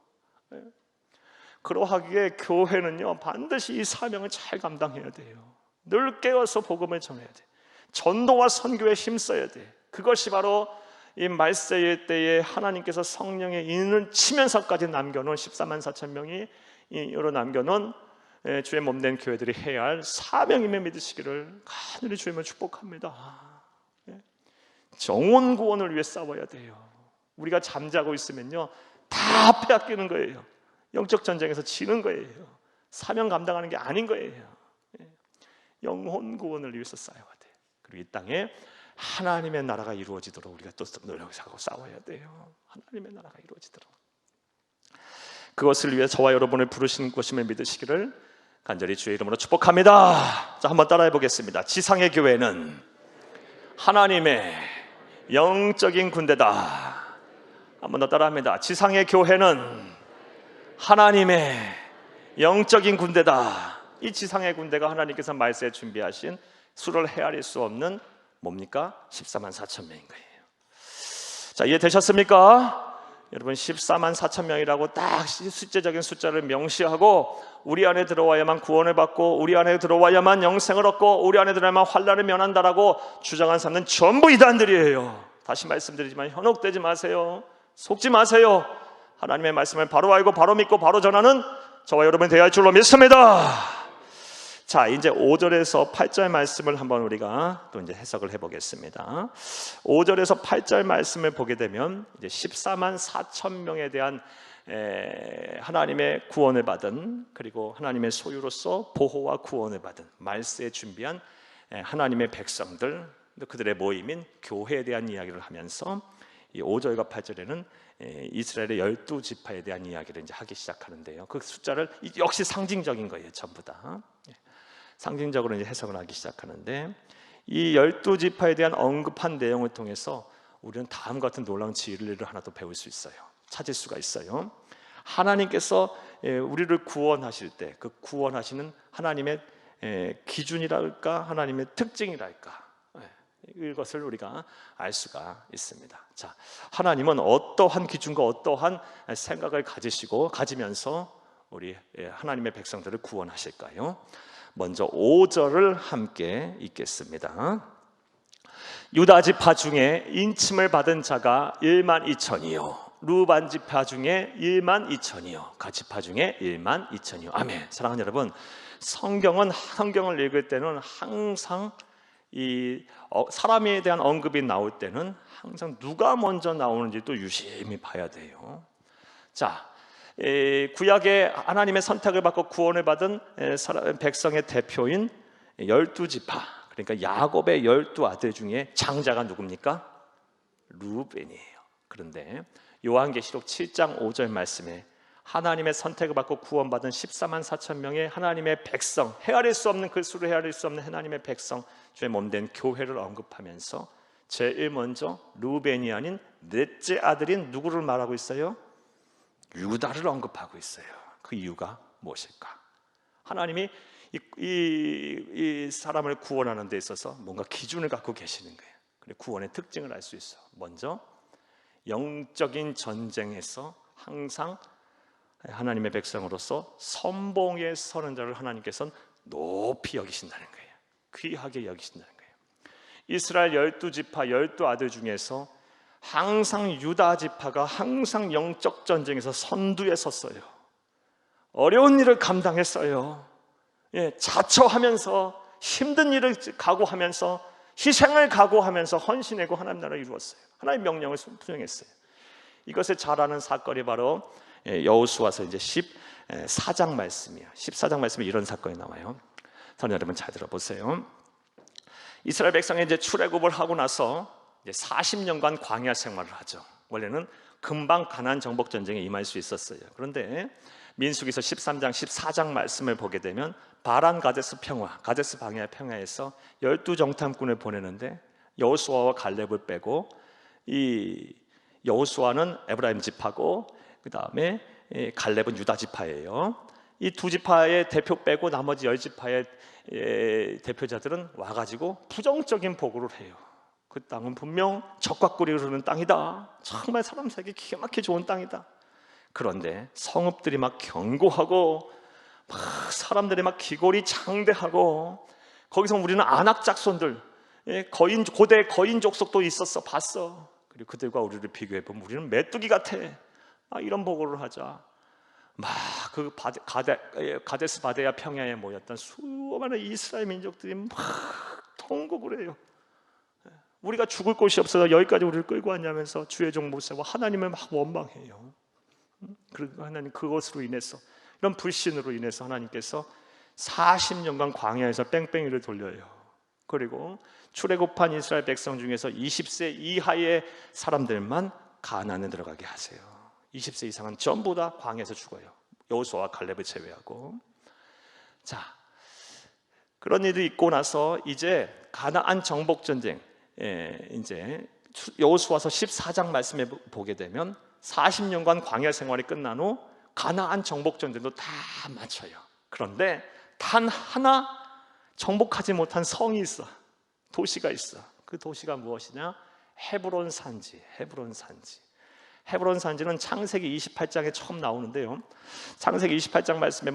그러하기에 교회는요, 반드시 이 사명을 잘 감당해야 돼요. 늘 깨어서 복음을 전해야 돼. 전도와 선교에 힘써야 돼. 그것이 바로 이 말세의 때에 하나님께서 성령의 인을 치면서까지 남겨놓은 14만 4천 명이 여러 남겨놓은 주의 몸된 교회들이 해야 할 사명임을 믿으시기를 간절히 주님을 축복합니다. 영혼 구원을 위해 싸워야 돼요. 우리가 잠자고 있으면요, 다 빼앗기는 거예요. 영적 전쟁에서 지는 거예요. 사명 감당하는 게 아닌 거예요. 영혼 구원을 위해서 싸워야 돼. 그리고 이 땅에 하나님의 나라가 이루어지도록 우리가 또 노력하고 싸워야 돼요. 하나님의 나라가 이루어지도록. 그것을 위해 저와 여러분을 부르신 것임을 믿으시기를 간절히 주의 이름으로 축복합니다. 자, 한번 따라해 보겠습니다. 지상의 교회는 하나님의 영적인 군대다. 한번 더 따라합니다. 지상의 교회는 하나님의 영적인 군대다. 이 지상의 군대가 하나님께서 말세에 준비하신 수를 헤아릴 수 없는 뭡니까? 14만 4천 명인 거예요. 자, 이해되셨습니까? 여러분, 14만 4천 명이라고 딱 숫자적인 숫자를 명시하고 우리 안에 들어와야만 구원을 받고 우리 안에 들어와야만 영생을 얻고 우리 안에 들어와야만 환난을 면한다라고 주장한 사람은 전부 이단들이에요. 다시 말씀드리지만 현혹되지 마세요. 속지 마세요. 하나님의 말씀을 바로 알고 바로 믿고 바로 전하는 저와 여러분이 되어야 할 줄로 믿습니다. 자, 이제 5절에서 8절 말씀을 한번 우리가 또 이제 해석을 해보겠습니다. 5절에서 8절 말씀을 보게 되면 이제 14만 4천 명에 대한 하나님의 구원을 받은, 그리고 하나님의 소유로서 보호와 구원을 받은 말세에 준비한 하나님의 백성들, 그들의 모임인 교회에 대한 이야기를 하면서 이 5절과 8절에는 이스라엘의 12지파에 대한 이야기를 이제 하기 시작하는데요. 그 숫자를 역시 상징적인 거예요. 전부 다 상징적으로 이제 해석을 하기 시작하는데, 이 12지파에 대한 언급한 내용을 통해서 우리는 다음과 같은 놀라운 진리를 하나 더 배울 수 있어요. 찾을 수가 있어요. 하나님께서 우리를 구원하실 때 그 구원하시는 하나님의 기준이랄까, 하나님의 특징이랄까, 이것을 우리가 알 수가 있습니다. 자, 하나님은 어떠한 기준과 어떠한 생각을 가지면서 우리 하나님의 백성들을 구원하실까요? 먼저 5절을 함께 읽겠습니다. 유다 지파 중에 인침을 받은 자가 1만 2천이요 루반 지파 중에 1만 2천이요 갓 지파 중에 1만 2천이요 아멘. 사랑하는 여러분, 성경을 읽을 때는 항상 사람에 대한 언급이 나올 때는 항상 누가 먼저 나오는지도 유심히 봐야 돼요. 자, 구약의 하나님의 선택을 받고 구원을 받은 백성의 대표인 12지파, 그러니까 야곱의 12아들 중에 장자가 누굽니까? 루벤이에요. 그런데 요한계시록 7장 5절 말씀에 하나님의 선택을 받고 구원받은 14만 4천 명의 하나님의 백성, 헤아릴 수 없는 그 수를 헤아릴 수 없는 하나님의 백성, 주의 몸된 교회를 언급하면서 제일 먼저 루벤이 아닌 넷째 아들인 누구를 말하고 있어요? 유다를 언급하고 있어요. 그 이유가 무엇일까? 하나님이 이 사람을 구원하는 데 있어서 뭔가 기준을 갖고 계시는 거예요. 그리고 구원의 특징을 알 수 있어요. 먼저 영적인 전쟁에서 항상 하나님의 백성으로서 선봉에 서는 자를 하나님께서는 높이 여기신다는 거예요. 귀하게 여기신다는 거예요. 이스라엘 12지파 12아들 중에서 항상 유다 지파가 항상 영적 전쟁에서 선두에 섰어요. 어려운 일을 감당했어요. 자처하면서 힘든 일을 각오하면서 희생을 각오하면서 헌신하고 하나님 나라를 이루었어요. 하나님 명령을 수행했어요. 이것을 잘 아는 사건이 바로 여호수아서 이제 14장 말씀이에요. 14장 말씀에 이런 사건이 나와요. 저는 여러분 잘 들어보세요. 이스라엘 백성이 이제 출애굽을 하고 나서 이제 40년간 광야 생활을 하죠. 원래는 금방 가나안 정복 전쟁에 임할 수 있었어요. 그런데 민수기서 13장 14장 말씀을 보게 되면 바란 가데스 바네아 평야에서 12정탐꾼을 보내는데 여호수아와 갈렙을 빼고, 이 여호수아는 에브라임 지파고 그 다음에 갈렙은 유다 지파예요. 이 두 지파의 대표 빼고 나머지 10지파의 대표자들은 와가지고 부정적인 보고를 해요. 그 땅은 분명 적과 꿀이 흐르는 땅이다. 정말 사람 살기 기가 막히게 좋은 땅이다. 그런데 성읍들이 막 견고하고 막 사람들이 막 기골이 장대하고, 거기서 우리는 안악작손들, 고대 거인 족속도 있었어, 봤어. 그리고 그들과 우리를 비교해보면 우리는 메뚜기 같아. 이런 보고를 하자 막 그 가데스 바네아 평야에 모였던 수많은 이스라엘 민족들이 막 통곡을 해요. 우리가 죽을 곳이 없어서 여기까지 우리를 끌고 왔냐면서 주의 종 모세와 하나님을 막 원망해요. 그리고 하나님, 그것으로 인해서, 이런 불신으로 인해서 하나님께서 40년간 광야에서 뺑뺑이를 돌려요. 그리고 출애굽한 이스라엘 백성 중에서 20세 이하의 사람들만 가나안에 들어가게 하세요. 20세 이상은 전부 다 광야에서 죽어요. 여호수아와 갈렙을 제외하고. 자, 그런 일이 있고 나서 이제 가나안 정복 전쟁, 이제 여호수아서 14장 말씀에 보게 되면 40년간 광야 생활이 끝난 후 가나안 정복 전쟁도 다 마쳐요. 그런데 단 하나 정복하지 못한 성이 있어. 도시가 있어. 그 도시가 무엇이냐? 헤브론 산지. 헤브론 산지는 창세기 28장에 처음 나오는데요. 창세기 28장 말씀에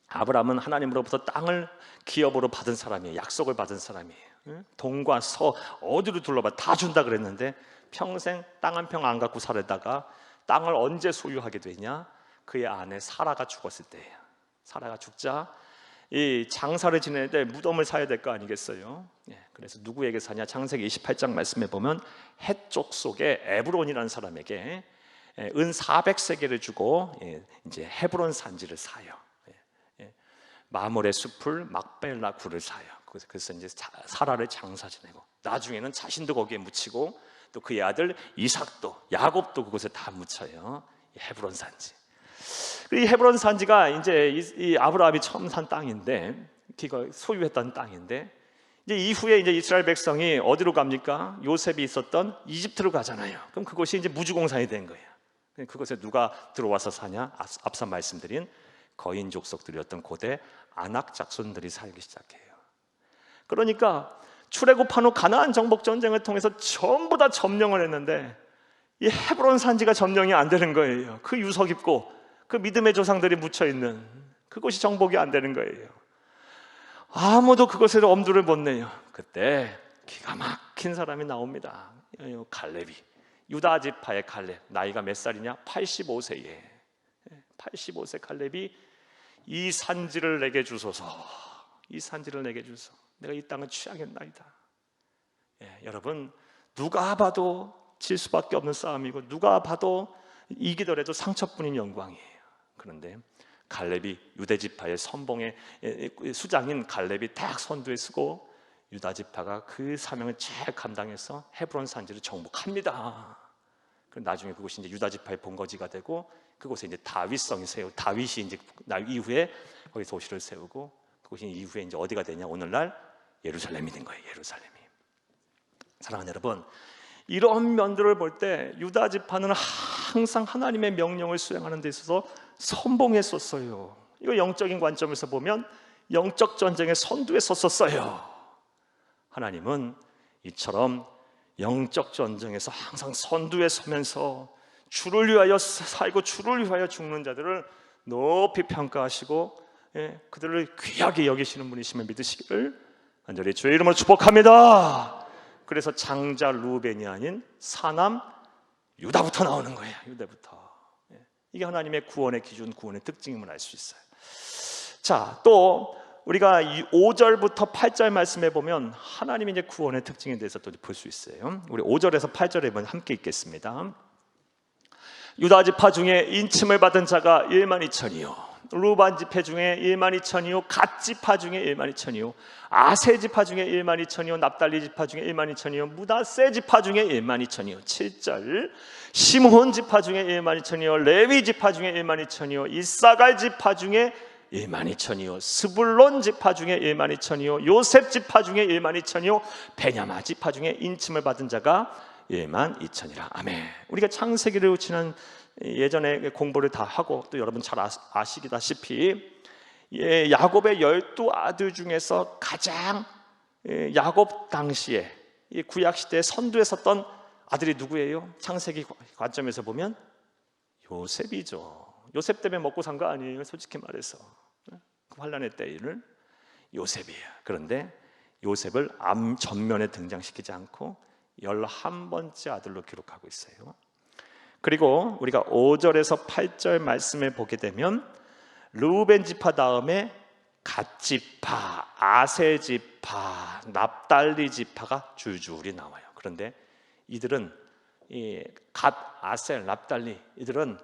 아브라함은 하나님으로부터 땅을 기업으로 받은 사람이에요. 약속을 받은 사람이에요. 동과 서 어디로 둘러봐 다 준다 그랬는데 평생 땅 한 평 안 갖고 살다가 땅을 언제 소유하게 되냐? 그의 아내 사라가 죽었을 때예요. 사라가 죽자 이 장사를 지내는데 무덤을 사야 될 거 아니겠어요? 그래서 누구에게 사냐? 창세기 28장 말씀에 보면 헷족 속에 에브론이라는 사람에게 은 400세겔을 주고 이제 헤브론 산지를 사요. 마몰의 숲을 막벨라 굴을 사요. 그래서 이제 사라를 장사 지내고, 나중에는 자신도 거기에 묻히고 또 그의 아들 이삭도, 야곱도 그곳에 다 묻혀요. 헤브론 산지. 이 헤브론 산지가 이제 이 아브라함이 처음 산 땅인데, 그가 소유했던 땅인데, 이제 이후에 이제 이스라엘 백성이 어디로 갑니까? 요셉이 있었던 이집트로 가잖아요. 그럼 그곳이 이제 무주공산이 된 거예요. 그것에 누가 들어와서 사냐? 앞서 말씀드린 거인 족속들이었던 고대 아낙 작손들이 살기 시작해요. 그러니까 출애굽한 후 가나안 정복 전쟁을 통해서 전부 다 점령을 했는데 이 헤브론 산지가 점령이 안 되는 거예요. 그 유서 깊고 그 믿음의 조상들이 묻혀 있는 그것이 정복이 안 되는 거예요. 아무도 그것에 엄두를 못 내요. 그때 기가 막힌 사람이 나옵니다. 갈렙이, 유다 지파의 갈렙. 나이가 몇 살이냐? 85세에 85세 갈렙이 이 산지를 내게 주소서. 이 산지를 내게 주소서. 내가 이 땅을 취하겠나이다. 여러분, 누가 봐도 질 수밖에 없는 싸움이고 누가 봐도 이기더라도 상처뿐인 영광이에요. 그런데 갈렙이 유대 지파의 선봉의 수장인 갈렙이 딱 선두에 서고 유다 지파가 그 사명을 잘 감당해서 헤브론 산지를 정복합니다. 나중에 그곳이 이제 유다 지파의 본거지가 되고 그곳에 이제 다윗성이 다윗이 이제 이후에 거기 도시를 세우고 그곳이 이후에 이제 어디가 되냐? 오늘날 예루살렘이 된 거예요. 예루살렘이. 사랑하는 여러분, 이런 면들을 볼 때 유다 지파는 항상 하나님의 명령을 수행하는 데 있어서 선봉했었어요. 이거 영적인 관점에서 보면 영적 전쟁의 선두에 섰었어요. 하나님은 이처럼 영적 전쟁에서 항상 선두에 서면서 주를 위하여 살고 주를 위하여 죽는 자들을 높이 평가하시고 그들을 귀하게 여기시는 분이심을 믿으시기를 간절히 주의 이름으로 축복합니다. 그래서 장자 루벤이 아닌 사남 유다부터 나오는 거예요. 유다부터. 이게 하나님의 구원의 기준, 구원의 특징임을 알 수 있어요. 자, 또 우리가 5절부터 8절 말씀해 보면 하나님의 이제 구원의 특징에 대해서 또 볼 수 있어요. 우리 5절에서 8절에 한번 함께 읽겠습니다. 유다 지파 중에 인침을 받은 자가 12,000이요 루반 지파 중에 12,000이요 갓 지파 중에 12,000이요 아세 지파 중에 12,000이요 납달리 지파 중에 12,000이요 므낫세 지파 중에 12,000이요 7절 시므온 지파 중에 12,000이요 레위 지파 중에 12,000이요 이사갈 지파 중에 12,000이요 스불론 지파 중에 12,000이요 요셉 지파 중에 12,000이요 베냐마 지파 중에 인침을 받은 자가 12,000이라. 아멘. 우리가 창세기를 지난 예전에 공부를 다 하고 또 여러분 잘 아시다시피 야곱의 12아들 중에서 가장 야곱 당시에 구약 시대에 선두에 섰던 아들이 누구예요? 창세기 관점에서 보면 요셉이죠. 요셉 때문에 먹고 산 거 아니에요. 솔직히 말해서 그 환란의 때를 요셉이에요. 그런데 요셉을 암 전면에 등장시키지 않고 11번째 아들로 기록하고 있어요. 그리고 우리가 5절에서 8절 말씀을 보게 되면 르우벤 지파 다음에 갓 지파, 아세 지파, 납달리 지파가 줄줄이 나와요. 그런데 이들은 갓, 아셀, 납달리 이들은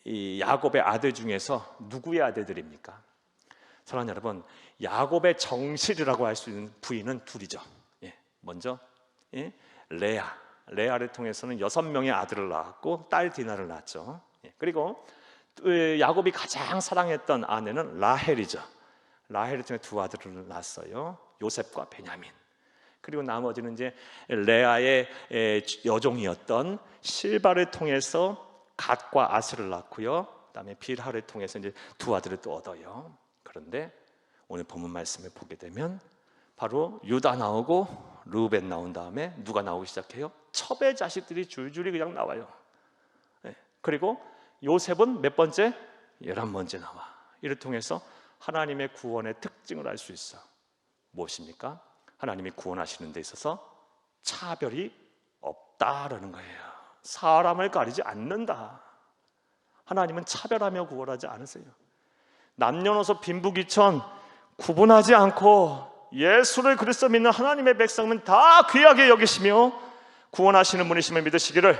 이 야곱의 아들 중에서 누구의 아들들입니까? 사랑하는 여러분, 야곱의 정실이라고 할 수 있는 부인은 둘이죠. 먼저 레아를 통해서는 6명의 아들을 낳았고 딸 디나를 낳았죠. 그리고 야곱이 가장 사랑했던 아내는 라헬이죠. 라헬을 통해 2 아들을 낳았어요. 요셉과 베냐민. 그리고 나머지는 이제 레아의 여종이었던 실바를 통해서 갓과 아스를 낳고요. 그다음에 빌하를 통해서 이제 2 아들을 또 얻어요. 그런데 오늘 본문 말씀을 보게 되면 바로 유다 나오고 르우벤 나온 다음에 누가 나오기 시작해요? 첩의 자식들이 줄줄이 그냥 나와요. 그리고 요셉은 몇 번째? 11번째 나와. 이를 통해서 하나님의 구원의 특징을 알 수 있어. 무엇입니까? 하나님이 구원하시는 데 있어서 차별이 없다라는 거예요. 사람을 가리지 않는다. 하나님은 차별하며 구원하지 않으세요. 남녀노소 빈부귀천 구분하지 않고 예수를 그리스도 믿는 하나님의 백성은 다 귀하게 여기시며 구원하시는 분이심을 믿으시기를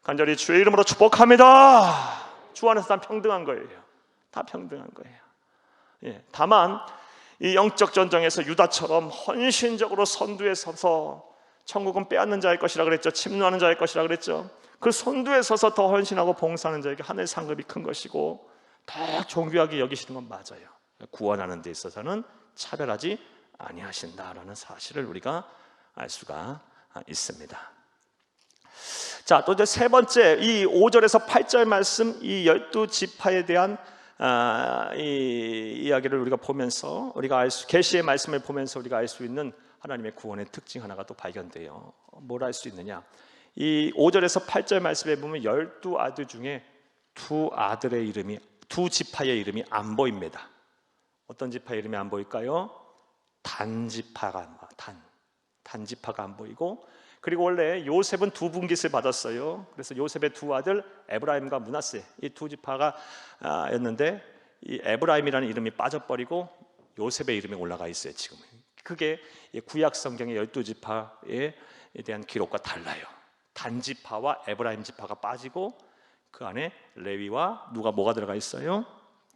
간절히 주의 이름으로 축복합니다. 주 안에서 다 평등한 거예요. 다 평등한 거예요. 다만 이 영적 전쟁에서 유다처럼 헌신적으로 선두에 서서 천국은 빼앗는 자일 것이라 그랬죠. 침노하는 자일 것이라 그랬죠. 그 선두에 서서 더 헌신하고 봉사하는 자에게 하늘의 상급이 큰 것이고 더 존귀하게 여기시는 건 맞아요. 구원하는 데 있어서는 차별하지 아니하신다라는 사실을 우리가 알 수가 있습니다. 자, 또 이제 세 번째 이 5절에서 8절 말씀, 이 12지파에 대한 이 이야기를 우리가 보면서 우리가 계시의 말씀을 보면서 우리가 알 수 있는 하나님의 구원의 특징 하나가 또 발견돼요. 뭘 알 수 있느냐? 이 5절에서 8절 말씀에 보면 12아들 중에 두 지파의 이름이 안 보입니다. 어떤 지파의 이름이 안 보일까요? 단지파가 안 보이고, 그리고 원래 요셉은 두 분깃을 받았어요. 그래서 요셉의 두 아들 에브라임과 므낫세, 이 두 지파가 였는데 이 에브라임이라는 이름이 빠져버리고 요셉의 이름이 올라가 있어요. 지금 그게 구약 성경의 12지파에 대한 기록과 달라요. 단지파와 에브라임 지파가 빠지고 그 안에 레위와 뭐가 들어가 있어요?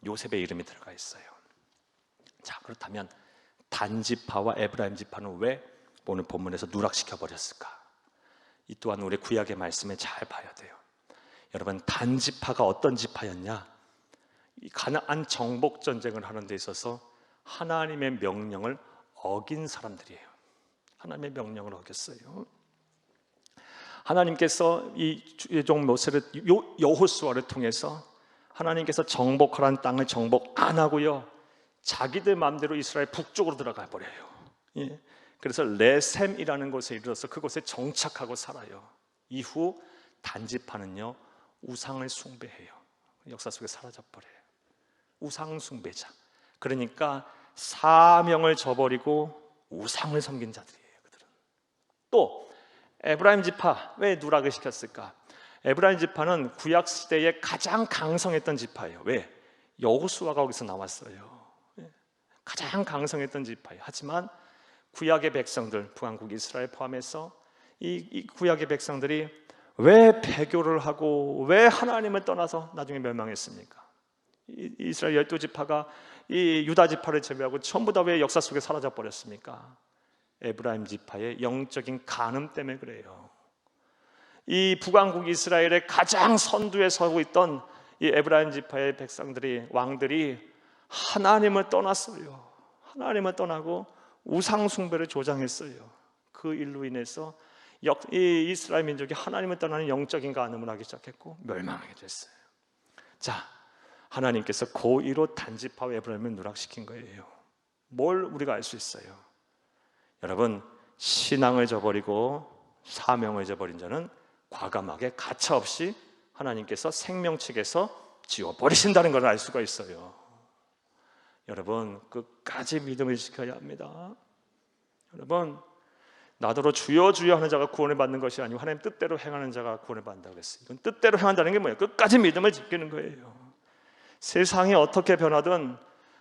요셉의 이름이 들어가 있어요. 자, 그렇다면 단지파와 에브라임 지파는 왜 오늘 본문에서 누락시켜 버렸을까? 이 또한 우리 구약의 말씀에 잘 봐야 돼요. 여러분, 단지파가 어떤 지파였냐? 이 가나안 정복 전쟁을 하는 데 있어서 하나님의 명령을 어긴 사람들이에요. 하나님의 명령을 어겼어요. 하나님께서 이 종 모세를 여호수아를 통해서 하나님께서 정복하라는 땅을 정복 안 하고요, 자기들 마음대로 이스라엘 북쪽으로 들어가 버려요. 예. 그래서 레셈이라는 곳에 이르러서 그곳에 정착하고 살아요. 이후 단지파는요, 우상을 숭배해요. 역사 속에 사라져 버려요. 우상 숭배자. 그러니까 사명을 저버리고 우상을 섬긴 자들이에요, 그들은. 또 에브라임 지파, 왜 누락을 시켰을까? 에브라임 지파는 구약 시대에 가장 강성했던 지파예요. 왜? 여호수아가 거기서 나왔어요. 가장 강성했던 지파예요. 하지만 구약의 백성들, 북왕국 이스라엘 포함해서 이 구약의 백성들이 왜 배교를 하고 왜 하나님을 떠나서 나중에 멸망했습니까? 이스라엘 12지파가 이 유다 지파를 제외하고 전부 다 왜 역사 속에 사라져 버렸습니까? 에브라임 지파의 영적인 간음 때문에 그래요. 이 북왕국 이스라엘의 가장 선두에 서고 있던 이 에브라임 지파의 백성들이, 왕들이 하나님을 떠났어요. 하나님을 떠나고 우상 숭배를 조장했어요. 그 일로 인해서 이 이스라엘 민족이 하나님을 떠나는 영적인 간음을 하기 시작했고 멸망하게 됐어요. 자, 하나님께서 고의로 단지파와 에브라임을 누락시킨 거예요. 뭘 우리가 알 수 있어요? 여러분, 신앙을 저버리고 사명을 저버린 자는 과감하게 가차없이 하나님께서 생명책에서 지워버리신다는 걸 알 수가 있어요. 여러분, 끝까지 믿음을 지켜야 합니다. 여러분, 나더러 주여 주여 하는 자가 구원을 받는 것이 아니고 하나님 뜻대로 행하는 자가 구원을 받는다고 했어요. 이건 뜻대로 행한다는 게 뭐예요? 끝까지 믿음을 지키는 거예요. 세상이 어떻게 변하든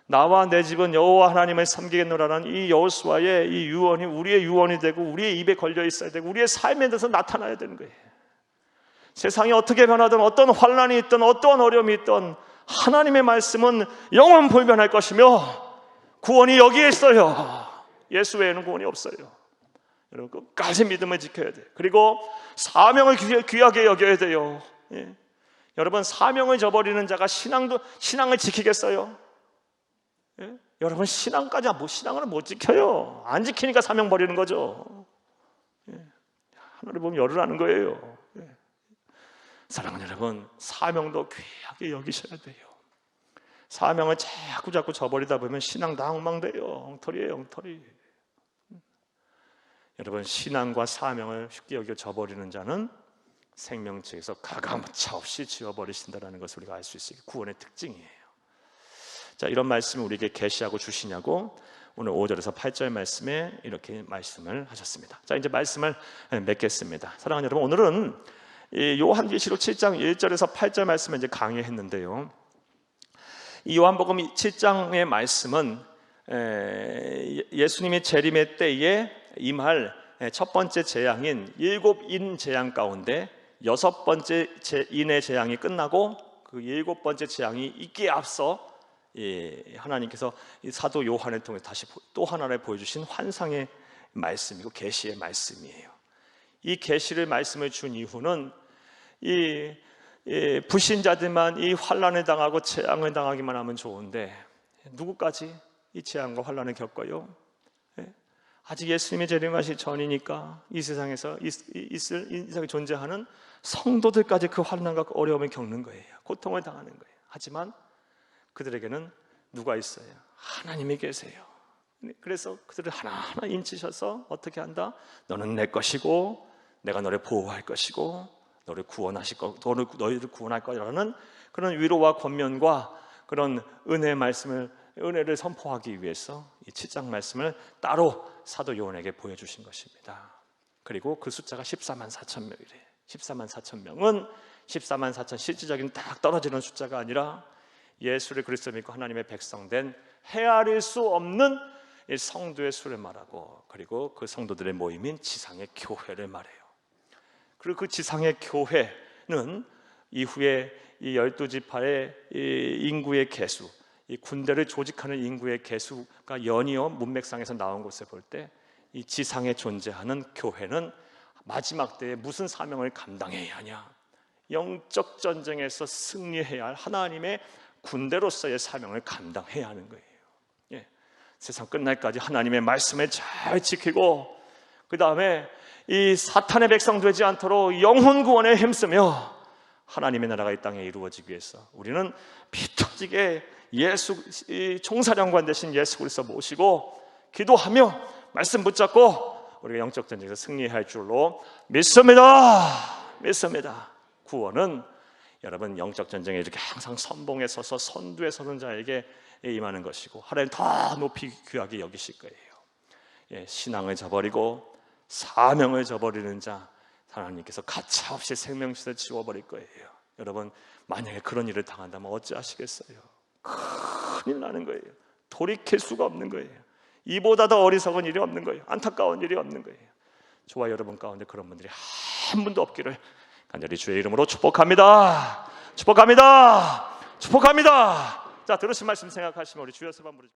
나와 내 집은 여호와 하나님을 섬기겠노라는 이 여호수아의 이 유언이 우리의 유언이 되고 우리의 입에 걸려 있어야 되고 우리의 삶에 대해서 나타나야 되는 거예요. 세상이 어떻게 변하든 어떤 환난이 있든 어떤 어려움이 있든 하나님의 말씀은 영원 불변할 것이며 구원이 여기에 있어요. 예수 외에는 구원이 없어요. 여러분, 끝까지 믿음을 지켜야 돼요. 그리고 사명을 귀하게 여겨야 돼요. 예. 여러분, 사명을 저버리는 자가 신앙을 지키겠어요? 예? 여러분, 신앙을 못 지켜요. 안 지키니까 사명 버리는 거죠. 예. 하늘을 보면 열을 하는 거예요. 예. 사랑하는 여러분, 사명도 귀하게 여기셔야 돼요. 사명을 자꾸 저버리다 보면 신앙 다 엉망돼요. 엉터리예요, 엉터리. 여러분, 신앙과 사명을 쉽게 여겨 저버리는 자는 생명책에서 가감차 없이 지워버리신다는 것을 우리가 알 수 있어요. 구원의 특징이에요. 자, 이런 말씀을 우리에게 계시하고 주시냐고 오늘 5절에서 8절 말씀에 이렇게 말씀을 하셨습니다. 자, 이제 말씀을 맺겠습니다. 사랑하는 여러분, 오늘은 요한계시록 7장 1절에서 8절 말씀을 이제 강의했는데요. 이 요한복음 7장의 말씀은 예수님이 재림의 때에 임할 첫 번째 재앙인 7인 재앙 가운데 6번째 인의 재앙이 끝나고 그 7번째 재앙이 있기에 앞서 하나님께서 사도 요한을 통해 다시 또 하나를 보여주신 환상의 말씀이고 계시의 말씀이에요. 이 계시를 말씀을 준 이후는 이 불신자들만 이 환난을 당하고 재앙을 당하기만 하면 좋은데 누구까지 이 재앙과 환난을 겪어요? 아직 예수님이 재림하시기 전이니까 이 세상에서 있을 이 세상에 존재하는 성도들까지 그 환난과 어려움을 겪는 거예요. 고통을 당하는 거예요. 하지만 그들에게는 누가 있어요? 하나님이 계세요. 그래서 그들을 하나하나 인치셔서 어떻게 한다? 너는 내 것이고 내가 너를 보호할 것이고 너희를 구원할 거라는 그런 위로와 권면과 그런 은혜를 선포하기 위해서 이 7장 말씀을 따로 사도 요한에게 보여주신 것입니다. 그리고 그 숫자가 14만 4천 명이래요. 14만 4천 명은 14만 4천 실질적인 딱 떨어지는 숫자가 아니라 예수를 그리스도 믿고 하나님의 백성된 헤아릴 수 없는 이 성도의 수를 말하고, 그리고 그 성도들의 모임인 지상의 교회를 말해요. 그리고 그 지상의 교회는 이후에 이 12지파의 인구의 개수, 이 군대를 조직하는 인구의 개수가 연이어 문맥상에서 나온 것을 볼 때 이 지상에 존재하는 교회는 마지막 때에 무슨 사명을 감당해야 하냐? 영적 전쟁에서 승리해야 할 하나님의 군대로서의 사명을 감당해야 하는 거예요. 예. 세상 끝날까지 하나님의 말씀을 잘 지키고, 그 다음에 이 사탄의 백성 되지 않도록 영혼 구원에 힘쓰며 하나님의 나라가 이 땅에 이루어지기 위해서 우리는 피 터지게 총사령관 되신 예수 그리스도 모시고 기도하며 말씀 붙잡고 우리가 영적 전쟁에서 승리해야 할 줄로 믿습니다. 구원은 여러분 영적 전쟁에 이렇게 항상 선봉에 서서 선두에 서는 자에게 임하는 것이고 하나님 더 높이 귀하게 여기실 거예요. 예, 신앙을 저버리고 사명을 저버리는 자 하나님께서 가차없이 생명실을 지워버릴 거예요. 여러분 만약에 그런 일을 당한다면 어찌하시겠어요? 큰일 나는 거예요. 돌이킬 수가 없는 거예요. 이보다 더 어리석은 일이 없는 거예요. 안타까운 일이 없는 거예요. 저와 여러분 가운데 그런 분들이 한 분도 없기를 간절히 주의 이름으로 축복합니다. 자, 들으신 말씀 생각하시면 우리 주여 세 번 부르죠.